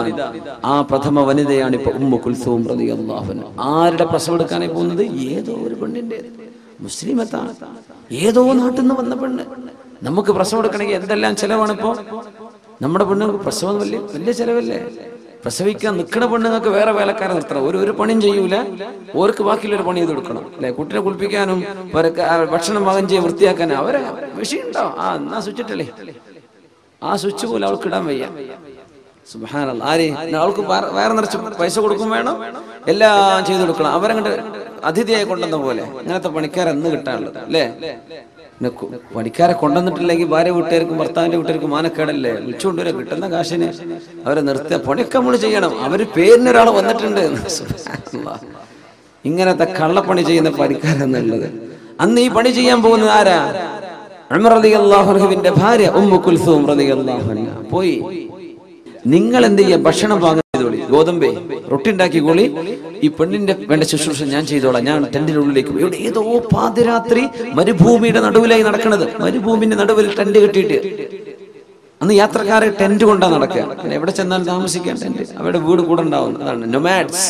Speaker 1: ആ പ്രഥമ വനിതയാണ് ഇപ്പൊ ഉമ്മു കുൽസൂം റളിയല്ലാഹു അൻഹ. ആരുടെ പ്രസവം എടുക്കാനായി പോകുന്നത്? ഏതോ ഒരു പെണ്ണിന്റെ, മുസ്ലിമത്താണ്, ഏതോ നാട്ടിൽ നിന്ന് വന്ന പെണ്ണ്. നമുക്ക് പ്രസവം എടുക്കണമെങ്കിൽ എന്തെല്ലാം ചെലവാണ് ഇപ്പോ. നമ്മുടെ പെണ്ണുങ്ങൾക്ക് പ്രസവം വലിയ ചെലവല്ലേ? പ്രസവിക്കാൻ നിൽക്കുന്ന പെണ്ണുങ്ങൾക്ക് വേറെ വേലക്കാരെ നിർത്തണം. ഒരു പണിയും ചെയ്യൂല, ഓർക്ക് ബാക്കിയുള്ളൊരു പണി ചെയ്ത് കൊടുക്കണം അല്ലെ. കുട്ടിനെ കുളിപ്പിക്കാനും ഭക്ഷണം പാകം ചെയ്യാൻ വൃത്തിയാക്കാനും അവരെ വിഷയമുണ്ടോ? എന്നാ സ്വിച്ചിട്ടല്ലേ, ആ സ്വിച്ച് പോലും അവൾക്ക് ഇടാൻ വയ്യ. സുബ്ഹാനല്ലാഹ്. ആര്? അവൾക്ക് വേറെ നിറച്ച് പൈസ കൊടുക്കും വേണം, എല്ലാം ചെയ്തു കൊടുക്കണം. അവരങ്ങോട്ട് അതിഥിയായി കൊണ്ടുവന്ന പോലെ. അങ്ങനത്തെ പണിക്കാരെ എന്ന് കിട്ടാനുള്ളത് അല്ലേ? പണിക്കാരെ കൊണ്ടുവന്നിട്ടില്ലെങ്കിൽ ഭാര്യ വീട്ടുകാർക്കും ഭർത്താവിന്റെ വീട്ടുകാർക്കും മാനക്കേടല്ലേ? വിളിച്ചുകൊണ്ടുവരാ, കിട്ടുന്ന കാശിന് അവരെ നിർത്തിയ പണിയൊക്കെ നമ്മൾ ചെയ്യണം. അവര് പേരിനൊരാൾ വന്നിട്ടുണ്ട്. ഇങ്ങനത്തെ കള്ളപ്പണി ചെയ്യുന്ന പണിക്കാരെന്നുള്ളത്. അന്ന് ഈ പണി ചെയ്യാൻ പോകുന്നത് ആരാ? ഉമർ റളിയല്ലാഹു അൻഹുവിന്റെ ഭാര്യ ഉമ്മു കുൽസൂം റളിയല്ലാഹു അൻഹ പോയി. നിങ്ങൾ എന്ത് ചെയ്യാ? ഭക്ഷണം പാകം ചെയ്തോളി, ഗോതമ്പേ റൊട്ടി ഉണ്ടാക്കിക്കോളി, ഈ പെണ്ണിന്റെ വേണ്ട ശുശ്രൂഷ ഞാൻ ചെയ്തോളാം, ഞാൻ ടെന്റിനുള്ളിലേക്ക് പോയി. ഏതോ പാതിരാത്രി മരുഭൂമിയുടെ നടുവിലായി നടക്കുന്നത്. മരുഭൂമിന്റെ നടുവിൽ ടെന്റ് കെട്ടിയിട്ട്, അന്ന് യാത്രക്കാരെ ടെന്റ് കൊണ്ടാ നടക്കുക. എവിടെ ചെന്നാലും താമസിക്കാൻ ടെന്റ്, അവിടെ വീട് കൂടെ ഉണ്ടാവും. അതാണ് നൊമാഡ്സ്.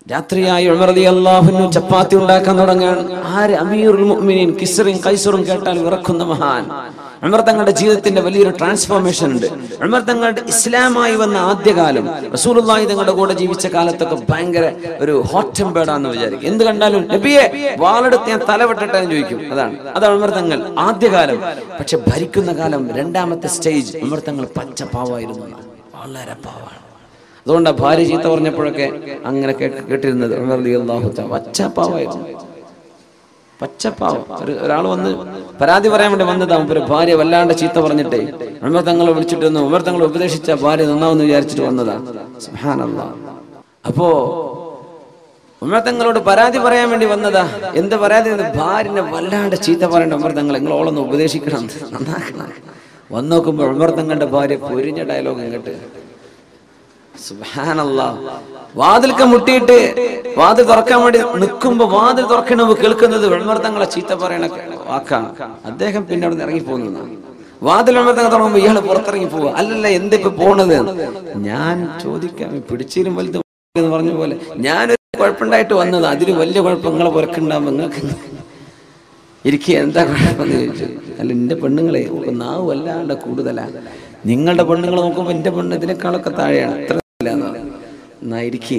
Speaker 1: രാത്രിയായി ഉമർ റളിയല്ലാഹു അൻഹു ചപ്പാത്തി ഉണ്ടാക്കാൻ തുടങ്ങുകയാണ്. ആര്? അമീറുൽ മുഅ്മിനീൻ കിസ്റും കൈസറും കേട്ടാൽ വിറക്കുന്ന മഹാൻ. ഉമർ തങ്ങളുടെ ജീവിതത്തിന്റെ വലിയൊരു ട്രാൻസ്ഫോർമേഷൻ ഉണ്ട്. ഉമർ തങ്ങളുടെ ഇസ്ലാമായി വന്ന ആദ്യകാലം, റസൂലുള്ളാഹി തങ്ങളുടെ കൂടെ ജീവിച്ച കാലത്തൊക്കെ ഭയങ്കര ഒരു ഹോട്ട് ടെമ്പേർഡാന്ന് വിചാരിക്കും. എന്ത് കണ്ടാലും നബിയെ വാളെടുത്ത് ഞാൻ തലവെട്ടിട്ടെന്ന് ചോദിക്കും. അതാണ് ഉമർ തങ്ങൾ ആദ്യകാലം. പക്ഷെ ഭരിക്കുന്ന കാലം, രണ്ടാമത്തെ സ്റ്റേജ്, ഉമർ തങ്ങൾ പച്ചപ്പാവായിരുന്നു, വളരെ പാവാണ്. അതുകൊണ്ടാണ് ഭാര്യ ചീത്ത പറഞ്ഞപ്പോഴൊക്കെ അങ്ങനെ കേട്ടിരുന്നത്. ഉമർ റളിയല്ലാഹു തആല പച്ചപ്പാവായിരുന്നു, പച്ചപ്പാവം. ഒരാൾ വന്ന് പരാതി പറയാൻ വേണ്ടി വന്നതാ. ഒരു ഭാര്യ വല്ലാണ്ട് ചീത്ത പറഞ്ഞിട്ടേ ഉമർ തങ്ങളെ വിളിച്ചിട്ട് വന്നു. ഉമർ തങ്ങൾ ഉപദേശിച്ച ഭാര്യ നന്നാവെന്ന് വിചാരിച്ചിട്ട് വന്നതാ. സുബ്ഹാനല്ലാഹ്. അപ്പോ ഉമർ തങ്ങളോട് പരാതി പറയാൻ വേണ്ടി വന്നതാ. എന്ത് പരാതി? ഭാര്യനെ വല്ലാണ്ട് ചീത്ത പറയണ്ട ഉമർ തങ്ങൾ, നിങ്ങൾ ഓളൊന്ന് ഉപദേശിക്കണം, നന്നാക്കണം. വന്നു നോക്കുമ്പോൾ ഉമർ തങ്ങളുടെ ഭാര്യ പൊരിഞ്ഞ ഡയലോഗ് ഇങ്ങോട്ട്. സുബ്ഹാനല്ലാഹ്. വാതിൽക്ക് മുട്ടിയിട്ട് വാതിൽ തുറക്കാൻ വേണ്ടി നിൽക്കുമ്പോ വാതിൽ തുറക്കണ കേൾക്കുന്നത് ഉമർ തങ്ങളെ ചീത്ത പറയണ വാക്കാ. അദ്ദേഹം പിന്നെ അവിടെ നിന്ന് ഇറങ്ങി പോകുന്നതാണ്. വാതിൽ ഉമർ തങ്ങൾ തുറക്കുമ്പോ ഇയാള് പുറത്തിറങ്ങി പോവുക. അല്ലല്ല, എന്തിപ്പോ പോണത്? ഞാൻ ചോദിക്കാം, പിടിച്ചിരും വലുത് എന്ന് പറഞ്ഞ പോലെ ഞാനൊരു കുഴപ്പമുണ്ടായിട്ട് വന്നത്, അതിന് വലിയ കുഴപ്പം നിങ്ങളെ പുറക്കുണ്ടാകുമ്പോ നിങ്ങൾക്ക് ഇരിക്കുക, എന്താ കുഴപ്പമെന്ന് ചോദിച്ചു. അല്ല, എന്റെ പെണ്ണുങ്ങളെ നാവ് വല്ലാണ്ട് കൂടുതലാണ്. നിങ്ങളുടെ പെണ്ണുങ്ങൾ നോക്കുമ്പോ എന്റെ പെണ്ണ് ഇതിനേക്കാളൊക്കെ താഴെയാണ്. അത്ര ഇരിക്കേ,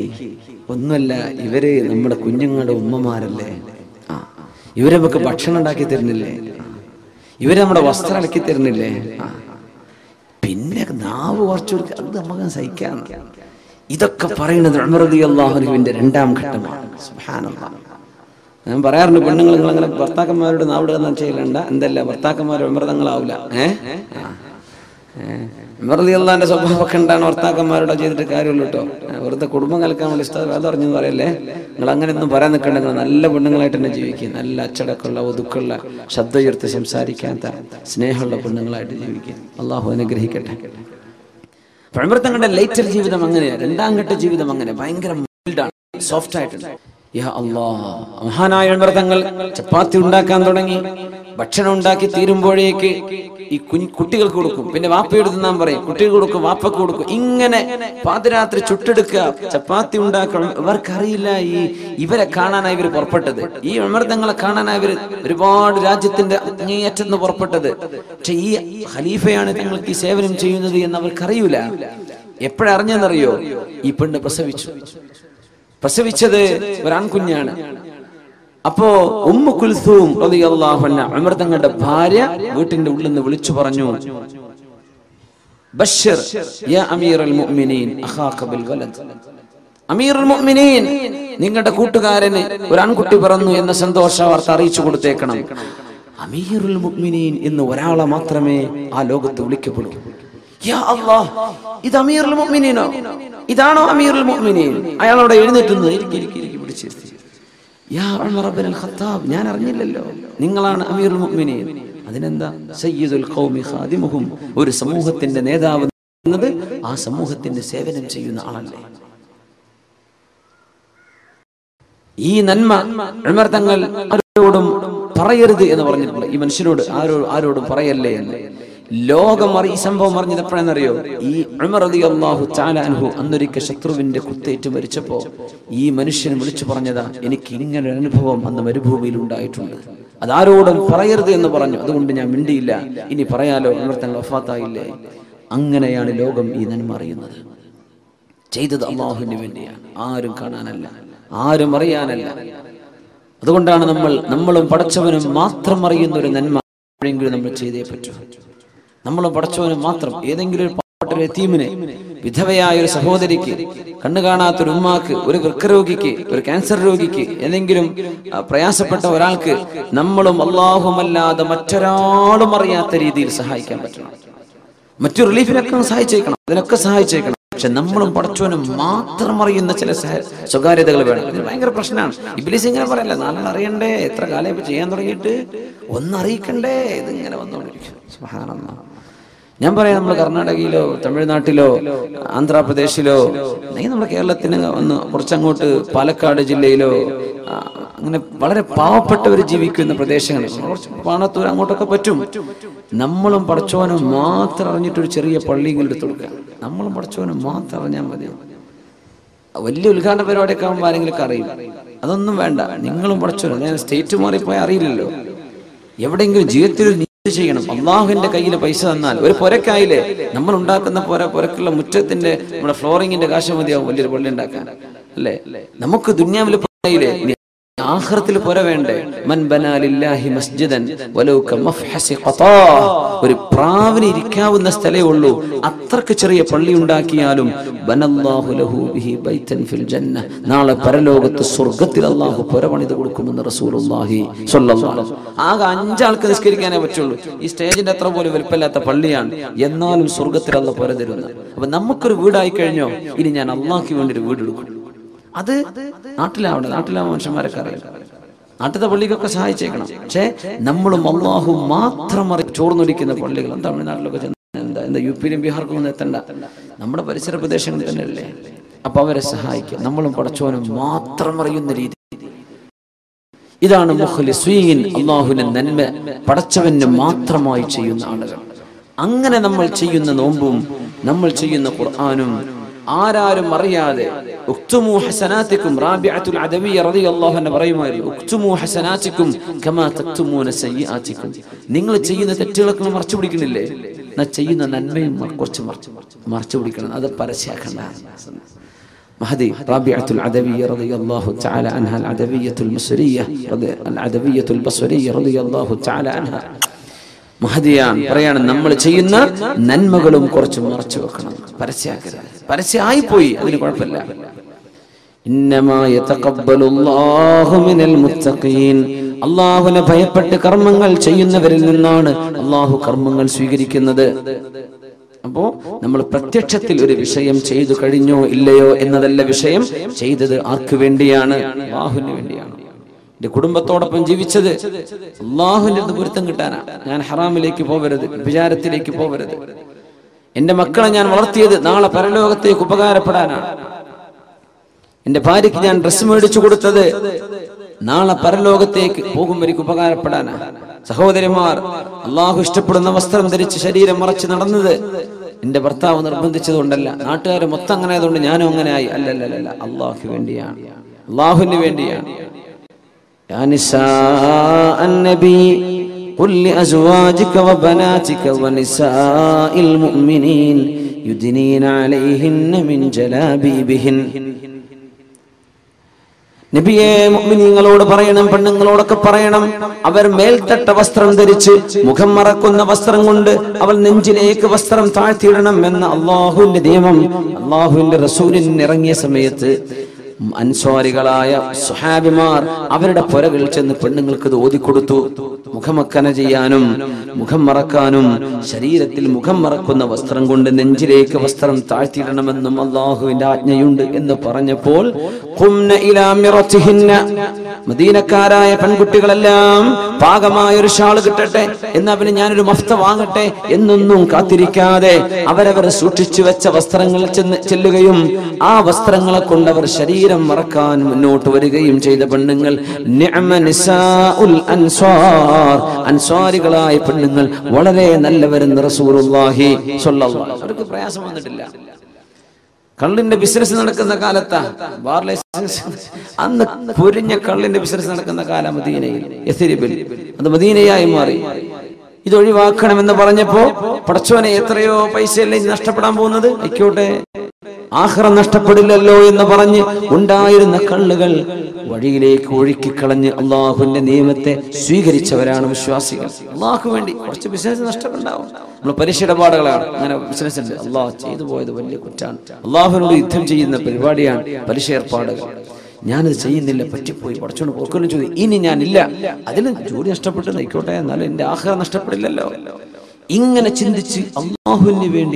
Speaker 1: ഒന്നുമല്ല, ഇവര് നമ്മുടെ കുഞ്ഞുങ്ങളുടെ ഉമ്മമാരല്ലേ, ഇവരെ നമുക്ക് ഭക്ഷണം ഉണ്ടാക്കി തരുന്നില്ലേ, ഇവര് നമ്മുടെ വസ്ത്രം അലക്കി തരുന്നില്ലേ, പിന്നെ നാവ് കുറച്ചു കൊടുക്കുക, അത് നമുക്ക് സഹിക്കാം. ഇതൊക്കെ പറയുന്നത് ഉമർ റളിയല്ലാഹു അൻഹുവിന്റെ രണ്ടാം ഘട്ടമാണ്. സുബ്ഹാനല്ലാഹ്. ഞാൻ പറയാറുണ്ട്, പെണ്ണുങ്ങൾ നിങ്ങളങ്ങനെ ഭർത്താക്കന്മാരോട് നാവിടുക ചെയ്യലണ്ട, എന്തല്ല ഭർത്താക്കന്മാർ ഉമർതങ്ങളാവില്ല. ഉമർ റളിയല്ലാഹുവിന്റെ സ്വഭാവമൊക്കെ ഉണ്ടാണ് ഭർത്താക്കന്മാരോട് ചെയ്തിട്ട് കാര്യമുള്ളൂ കേട്ടോ. വെറുതെ കുടുംബം കലക്കാൻ വേണ്ടി അത് അറിഞ്ഞെന്ന് പറയല്ലേ. നിങ്ങൾ അങ്ങനെയൊന്നും പറയാൻ നിൽക്കണ്ട. നിങ്ങൾ നല്ല പെണ്ണുങ്ങളായിട്ട് തന്നെ ജീവിക്കുക. നല്ല അച്ചടക്കമുള്ള, ഒതുക്കുള്ള, ശബ്ദം ഉയർത്തി സംസാരിക്കാത്ത, സ്നേഹമുള്ള പെണ്ണുങ്ങളായിട്ട് ജീവിക്കുക. അള്ളാഹു അനുഗ്രഹിക്കട്ടെ. ഉമർ തങ്ങളുടെ ലേറ്റർ ജീവിതം അങ്ങനെയാണ്. രണ്ടാം ഘട്ട ജീവിതം അങ്ങനെ ഭയങ്കര മൈൽഡാണ്, സോഫ്റ്റ് ആയിട്ടുണ്ട്. യാ അല്ലാഹ്, മഹാനായ ഉമർ തങ്ങൾ ചപ്പാത്തി ഉണ്ടാക്കാൻ തുടങ്ങി. ഭക്ഷണം ഉണ്ടാക്കി തീരുമ്പോഴേക്ക് ഈ കുട്ടികൾക്ക് കൊടുക്കും, പിന്നെ വാപ്പയോട് തിന്നാൻ പറയും, കുട്ടികൾക്ക് കൊടുക്കും, വാപ്പക്ക് കൊടുക്കും. ഇങ്ങനെ പാതിരാത്രി ചുട്ടെടുക്കുക, ചപ്പാത്തി ഉണ്ടാക്കണം. ഇവർക്കറിയില്ല ഇവരെ കാണാനായി ഇവർ പുറപ്പെട്ടത്, ഈ ഉമർ തങ്ങളെ കാണാനായി ഇവർ ഒരുപാട് രാജ്യത്തിന്റെ അങ്ങേയറ്റെന്ന് പുറപ്പെട്ടത്. പക്ഷെ ഈ ഖലീഫയാണ് തങ്ങൾക്ക് ഈ സേവനം ചെയ്യുന്നത് എന്ന് അവർക്കറിയൂല. എപ്പോഴറിഞ്ഞെന്നറിയോ? ഈ പെണ്ണ് പ്രസവിച്ചത് ഒരാൺകുഞ്ഞാണ്. അപ്പോ ഉമ്മു കുൽസൂം റളിയല്ലാഹു അൻഹ, ഉമർ തങ്ങളുടെ ഭാര്യ, വീട്ടിന്റെ ഉള്ളിൽ നിന്ന് വിളിച്ചു പറഞ്ഞു, ബശ്ശിർ യാ അമീറുൽ മുഅ്മിനീൻ അഖാക ബിൽ വലദ്. അമീറുൽ മുഅ്മിനീൻ, നിങ്ങളുടെ കൂട്ടുകാരന് ഒരു ആൺകുട്ടി പിറന്നു എന്ന സന്തോഷ വാർത്ത അറിയിച്ചു കൊടുത്തേക്കണം. അമീറുൽ മുഅ്മിനീൻ എന്ന് ഒരാളെ മാത്രമേ ആ ലോകത്ത് വിളിക്കപ്പെടൂ. യാ അല്ലാഹ്, ഇത് അമീറുൽ മുഅ്മിനീനോ? ഇതാണോ അമീറുൽ മുഅ്മിനീൻ? അയാളോട് എഴുന്നേറ്റുന്നു, പിടിച്ചിരുത്തി. യാ ഉമർ ഇബ്നുൽ ഖത്താബ്, ഞാൻ അറിഞ്ഞില്ലല്ലോ നിങ്ങളാണ് അമീറുൽ മുഅ്മിനീൻ. അതിനെന്താ? സയ്യിദുൽ ഖൗമി ഖാദിമുഹും, ഒരു സമൂഹത്തിന്റെ നേതാവ് എന്നത് ആ സമൂഹത്തിന്റെ സേവനം ചെയ്യുന്ന ആളല്ലേ. ഈ നന്മ ഉമർ തങ്ങൾ ആരോടും പറയരുത് എന്ന് പറഞ്ഞിട്ടുണ്ട്. ഈ മനുഷ്യനോട് ആരോടും പറയല്ലേ എന്ന്. ലോകം ഈ സംഭവം അറിഞ്ഞത് എപ്പോഴെന്നറിയോ? ഈ ഉമർ റളിയല്ലാഹു തആല അൻഹു അന്നൊരിക്കൽ ശത്രുവിന്റെ കുത്തേറ്റ് മരിച്ചപ്പോ ഈ മനുഷ്യൻ വിളിച്ചു പറഞ്ഞതാ, എനിക്ക് ഇങ്ങനെ ഒരു അനുഭവം അന്ന് മരുഭൂമിയിൽ ഉണ്ടായിട്ടുണ്ട്, അതാരോടും പറയരുത് എന്ന് പറഞ്ഞു. അതുകൊണ്ട് ഞാൻ മിണ്ടിയില്ല. ഇനി പറയാലോ, ഉമർ തങ്ങൾ വഫാത്തായില്ലേ. അങ്ങനെയാണ് ലോകം ഈ നന്മ അറിയുന്നത്. ചെയ്തത് അല്ലാഹുവിന് വേണ്ടിയാണ്, ആരും കാണാനല്ല, ആരും അറിയാനല്ല. അതുകൊണ്ടാണ് നമ്മളും പടച്ചവനും മാത്രം അറിയുന്ന ഒരു നന്മ എപ്പോഴെങ്കിലും നമ്മൾ ചെയ്തേ പറ്റൂ. നമ്മളും പടച്ചവനും മാത്രം. ഏതെങ്കിലും ഒരു പാവപ്പെട്ട ഒരു യതീമിനെ, വിധവയായ ഒരു സഹോദരിക്ക്, കണ്ണു കാണാത്തൊരു ഉമ്മാക്ക്, ഒരു വൃക്കരോഗിക്ക്, ഒരു ക്യാൻസർ രോഗിക്ക്, ഏതെങ്കിലും പ്രയാസപ്പെട്ട ഒരാൾക്ക് നമ്മളും അല്ലാഹുമല്ലാതെ മറ്റൊരാളും അറിയാത്ത രീതിയിൽ സഹായിക്കാൻ പറ്റണം. മറ്റു റിലീഫിനൊക്കെ സഹായിച്ചേക്കണം, അതിനൊക്കെ സഹായിച്ചേക്കണം. പക്ഷെ നമ്മളും പടച്ചവനും മാത്രം അറിയുന്ന ചില സ്വകാര്യതകൾ വേണം. ഇത് ഭയങ്കര പ്രശ്നമാണ്. ഇബ്ലീസ് ഇങ്ങനെ പറയല്ല, നാളെ അറിയണ്ടേ, എത്ര കാലം ഇപ്പൊ ചെയ്യാൻ തുടങ്ങിയിട്ട് ഒന്നറിയിക്കണ്ടേ, ഇതിങ്ങനെ വന്നുകൊണ്ടിരിക്കും. സുബ്ഹാനല്ലാഹ്. ഞാൻ പറയാം, നമ്മൾ കർണാടകയിലോ തമിഴ്നാട്ടിലോ ആന്ധ്രാപ്രദേശിലോ അല്ലെങ്കിൽ നമ്മുടെ കേരളത്തിന് ഒന്ന് കുറച്ചങ്ങോട്ട് പാലക്കാട് ജില്ലയിലോ അങ്ങനെ വളരെ പാവപ്പെട്ടവർ ജീവിക്കുന്ന പ്രദേശങ്ങൾ, കുറച്ച് പാണത്തൂർ അങ്ങോട്ടൊക്കെ പറ്റും. നമ്മളും പടച്ചോനും മാത്രം അറിഞ്ഞിട്ടൊരു ചെറിയ പള്ളിയെങ്കിലും എടുത്തു കൊടുക്കുക. നമ്മളും പടച്ചോനും മാത്രം അറിഞ്ഞാൽ മതി. വലിയ ഉദ്ഘാടന പരിപാടിയൊക്കെ ആകുമ്പോൾ ആരെങ്കിലും അറിയും. അതൊന്നും വേണ്ട, നിങ്ങളും പടച്ചോനും. ഞാൻ സ്റ്റേറ്റ് മാറിപ്പോയാൽ അറിയില്ലല്ലോ. എവിടെയെങ്കിലും ജീവിതത്തിൽ ചെയ്യണം. അള്ളാഹുവിന്റെ കയ്യിൽ പൈസ തന്നാൽ ഒരു പുരക്കായില്ലേ, നമ്മൾ ഉണ്ടാക്കുന്ന പുരക്കുള്ള മുറ്റത്തിന്റെ നമ്മുടെ ഫ്ലോറിങ്ങിന്റെ കാശ് മതിയാവും വലിയൊരു പള്ളി ഉണ്ടാക്കാൻ, അല്ലേ? നമുക്ക് ദുനിയാവിൽ പുരയില്ലേ, ആഖിറത്തിൽ പുര വേണ്ടേ? മൻ ബനാ ലില്ലാഹി മസ്ജിദൻ വലൗ കമഫ്ഹസി ഖതാ, ഒരു പ്രാവിന് ഇരിക്കാവുന്ന സ്ഥലേ ഉള്ളൂ, അത്രക്ക് ചെറിയ പള്ളി ഉണ്ടാക്കിയാലും ബനല്ലാഹു ലഹു ബിഹി ബൈതൻ ഫിൽ ജന്ന, നാളെ പരലോകത്ത് സ്വർഗ്ഗത്തിൽ അല്ലാഹു പുര പണിത് കൊടുക്കുമെന്ന് റസൂലുള്ളാഹി സ്വല്ലല്ലാഹു അലൈഹി വസല്ലം. ആകെ 5 ആൾക്ക് നിസ്കരിക്കാനേ പറ്റുള്ളൂ. ഈ സ്റ്റേജിന്റെ അത്ര പോലും വലിപ്പമില്ലാത്ത പള്ളിയാണ്, എന്നാലും സ്വർഗ്ഗത്തിൽ അല്ലാഹു പുര തരുന്നത്. അപ്പൊ നമുക്കൊരു വീടായി കഴിഞ്ഞോ, ഇനി ഞാൻ അല്ലാഹുവിന് വേണ്ടി ഒരു വീട് എടുക്കും. അത് നാട്ടിലാവുമ്പോൾ മനുഷ്യന്മാരൊക്കെ അറിയാം. നാട്ടിലത്തെ പള്ളിക്കൊക്കെ സഹായിച്ചേക്കണം. പക്ഷെ നമ്മളും അള്ളാഹു മാത്രം ചോർന്നൊലിക്കുന്ന പള്ളികൾ തമിഴ്നാട്ടിലൊക്കെ എന്താ യുപിയിലും ബീഹാർക്കും ഒന്നും എത്തണ്ട, നമ്മുടെ പരിസര പ്രദേശങ്ങളിൽ തന്നെയല്ലേ. അപ്പൊ അവരെ സഹായിക്കുക. നമ്മളും പടച്ചോനും മാത്രം അറിയുന്ന രീതി. ഇതാണ് മുഖ്ലിസീൻ, അള്ളാഹുവിന്റെ നന്മ പടച്ചവന് മാത്രമായി ചെയ്യുന്ന ആളുകൾ. അങ്ങനെ നമ്മൾ ചെയ്യുന്ന നോമ്പും നമ്മൾ ചെയ്യുന്ന ഖുർആനും ആരാരും അറിയാതെ ഉക്തുമു ഹസനാതികും, റാബിഅത്തുൽ അദവിയ്യ റളിയല്ലാഹു അൻഹ പറയുമായിരുന്നു, ഉക്തുമു ഹസനാതികും കമാ തക്തുമൂന സയ്യിആതികും, നിങ്ങൾ ചെയ്യുന്ന തെറ്റുകളൊക്കെ മറച്ചു പിടിക്കണില്ലേ, എന്നാ ചെയ്യുന്ന നന്മയും കുറച്ച് മറച്ചു പിടിക്കണം, അത് പരസ്യമാക്കണ്ട. മഹദി റാബിഅത്തുൽ അദവിയ്യ റളിയല്ലാഹു തആല അൻഹ, അദവിയ്യത്തുൽ ബസ്രിയ്യ റളിയല്ലാഹു തആല അൻഹ, മഹദിയാണ് പറയാണ്, നമ്മൾ ചെയ്യുന്ന നന്മകളും കുറച്ച് മറച്ചു വെക്കണം, പരസ്യമാക്കരുത്. പരസ്യമായി പോയി, അതിന് കുഴപ്പമില്ല. ഇന്നമാ യതഖബ്ബലുല്ലാഹു മിനൽ മുത്തഖീൻ, അല്ലാഹുവിനെ ഭയപ്പെട്ട് കർമ്മങ്ങൾ ചെയ്യുന്നവരിൽ നിന്നാണ് അല്ലാഹു കർമ്മങ്ങൾ സ്വീകരിക്കുന്നത്. അപ്പോ നമ്മൾ പ്രത്യക്ഷത്തിൽ ഒരു വിഷയം ചെയ്തു കഴിഞ്ഞോ ഇല്ലയോ എന്നതല്ല വിഷയം, ചെയ്തത് ആർക്ക് വേണ്ടിയാണ്? അല്ലാഹുവിന് വേണ്ടിയാണ്. എന്റെ കുടുംബത്തോടൊപ്പം ജീവിച്ചത് അല്ലാഹുവിന്റെ പൊരുത്തം കിട്ടാനാണ്. ഞാൻ ഹറാമിലേക്ക് പോകരുത്, വിചാരത്തിലേക്ക് പോകരുത്. എന്റെ മക്കളെ ഞാൻ വളർത്തിയത് നാളെ പരലോകത്തേക്ക് ഉപകാരപ്പെടാനാണ്. എന്റെ ഭാര്യയ്ക്ക് ഞാൻ ഡ്രസ്സ് മേടിച്ചു കൊടുത്തത് നാളെ പരലോകത്തേക്ക് പോകുമ്പോഴേക്ക് ഉപകാരപ്പെടാനാണ്. സഹോദരിമാർ, അള്ളാഹു ഇഷ്ടപ്പെടുന്ന വസ്ത്രം ധരിച്ച് ശരീരം മറച്ച് നടന്നത് എന്റെ ഭർത്താവ് നിർബന്ധിച്ചതുകൊണ്ടല്ല, നാട്ടുകാർ മൊത്തം അങ്ങനെ ആയതുകൊണ്ട് ഞാനും അങ്ങനെ ആയി. അല്ലല്ല, അള്ളാഹു വേണ്ടിയാണ്, അള്ളാഹുവിന് വേണ്ടിയാണ്. യാ നിസാഅൻ നബി ഖുൽ ലിഅസ്വാജിക വബനാതിക വനിസാഇൽ മുഅ്മിനീൻ യുദ്നീന അലൈഹിന്ന മിൻ ജലാബീബിഹിൻ. നബിയെ, മുഅ്മിനീങ്ങളോട് പറയണം, പെണ്ണുങ്ങളോടൊക്കെ പറയണം, അവർ മേൽത്തട്ട വസ്ത്രം ധരിച്ച് മുഖം മറക്കുന്ന വസ്ത്രം കൊണ്ട് അവൾ നെഞ്ചിലേക്ക് വസ്ത്രം താഴ്ത്തിയിടണം എന്ന അള്ളാഹുവിന്റെ നിയമം അള്ളാഹുവിന്റെ റസൂലിന് ഇറങ്ങിയ സമയത്ത് അൻസ്വാരികളായ സ്വഹാബിമാർ അവരുടെ പുരകളിൽ ചെന്ന് പെണ്ണുങ്ങൾക്ക് ഇത് ഓതിക്കൊടുത്തു. മുഖമക്കന ചെയ്യാനും മുഖം മറക്കാനും ശരീരത്തിൽ മുഖം മറക്കുന്ന വസ്ത്രം കൊണ്ട് നെഞ്ചിലേക്ക് വസ്ത്രം താഴ്ത്തിയിടണമെന്നും അള്ളാഹുവിന്റെ ആജ്ഞയുണ്ട് എന്ന് പറഞ്ഞപ്പോൾ മദീനക്കാരായ പെൺകുട്ടികളെല്ലാം പാകമായ ഒരു ഷാള് കിട്ടട്ടെ, എന്നാ പിന്നെ ഞാനൊരു മഫ്ത വാങ്ങട്ടെ എന്നൊന്നും കാത്തിരിക്കാതെ അവരവർ സൂക്ഷിച്ചു വെച്ച വസ്ത്രങ്ങൾ ചെല്ലുകയും ആ വസ്ത്രങ്ങളെ കൊണ്ടവർ ശരീരം മറക്കാൻ മുന്നോട്ട് വരികയും ചെയ്ത പെണ്ണുങ്ങൾ നിഅമ നിസാഉൽ അൻസ്വാർ, അൻസ്വാരികളായ പെണ്ണുങ്ങൾ വളരെ നല്ലവരെന്ന് റസൂലുള്ളാഹി സ്വല്ലല്ലാഹു അലൈഹി വസല്ലം. അവർക്ക് പ്രയാസം വന്നിട്ടില്ല. കള്ളിന്റെ ബിസിനസ് നടക്കുന്ന കാലത്താ, ബാർ ലൈസൻസ്, അന്ന് പൊരിഞ്ഞ കള്ളിന്റെ ബിസിനസ് നടക്കുന്ന കാലം മദീനയിൽ, യസ്രിബിൽ. അത് മദീനയായി മാറി. ഇത് ഒഴിവാക്കണമെന്ന് പറഞ്ഞപ്പോ പടച്ചോനെ എത്രയോ പൈസയല്ലേ നഷ്ടപ്പെടാൻ പോകുന്നത്, ആയിക്കോട്ടെ, ആഖിറം നഷ്ടപ്പെടില്ലല്ലോ എന്ന് പറഞ്ഞ് ഉണ്ടായിരുന്ന കള്ളുകൾ വഴിയിലേക്ക് ഒഴുക്കിക്കളഞ്ഞ് അള്ളാഹുവിന്റെ നിയമത്തെ സ്വീകരിച്ചവരാണ് വിശ്വാസികൾ. അള്ളാഹു വേണ്ടി കുറച്ച് ബിസിനസ് നഷ്ടപ്പെടാവും. നമ്മൾ പലിശ ഇടപാടുകളാണ്, അങ്ങനെ ബിസിനസ് ഉണ്ട്, അള്ളാഹ് ചെയ്തു പോയത് വലിയ കുറ്റാണ്. അള്ളാഹുവിനോട് യുദ്ധം ചെയ്യുന്ന പരിപാടിയാണ് പലിശ ഏർപ്പാടുകൾ. ഞാനത് ചെയ്യുന്നില്ല, പറ്റിപ്പോയി, പഠിച്ചോണ്ട് പോക്കലും ചോദിച്ചു, ഇനി ഞാനില്ല, അതിന് ജോലി നഷ്ടപ്പെട്ടു, ആയിക്കോട്ടെ, എന്നാലും എന്റെ ആഖിറം നഷ്ടപ്പെടില്ലല്ലോ. ഇങ്ങനെ ചിന്തിച്ച് അള്ളാഹുവിന് വേണ്ടി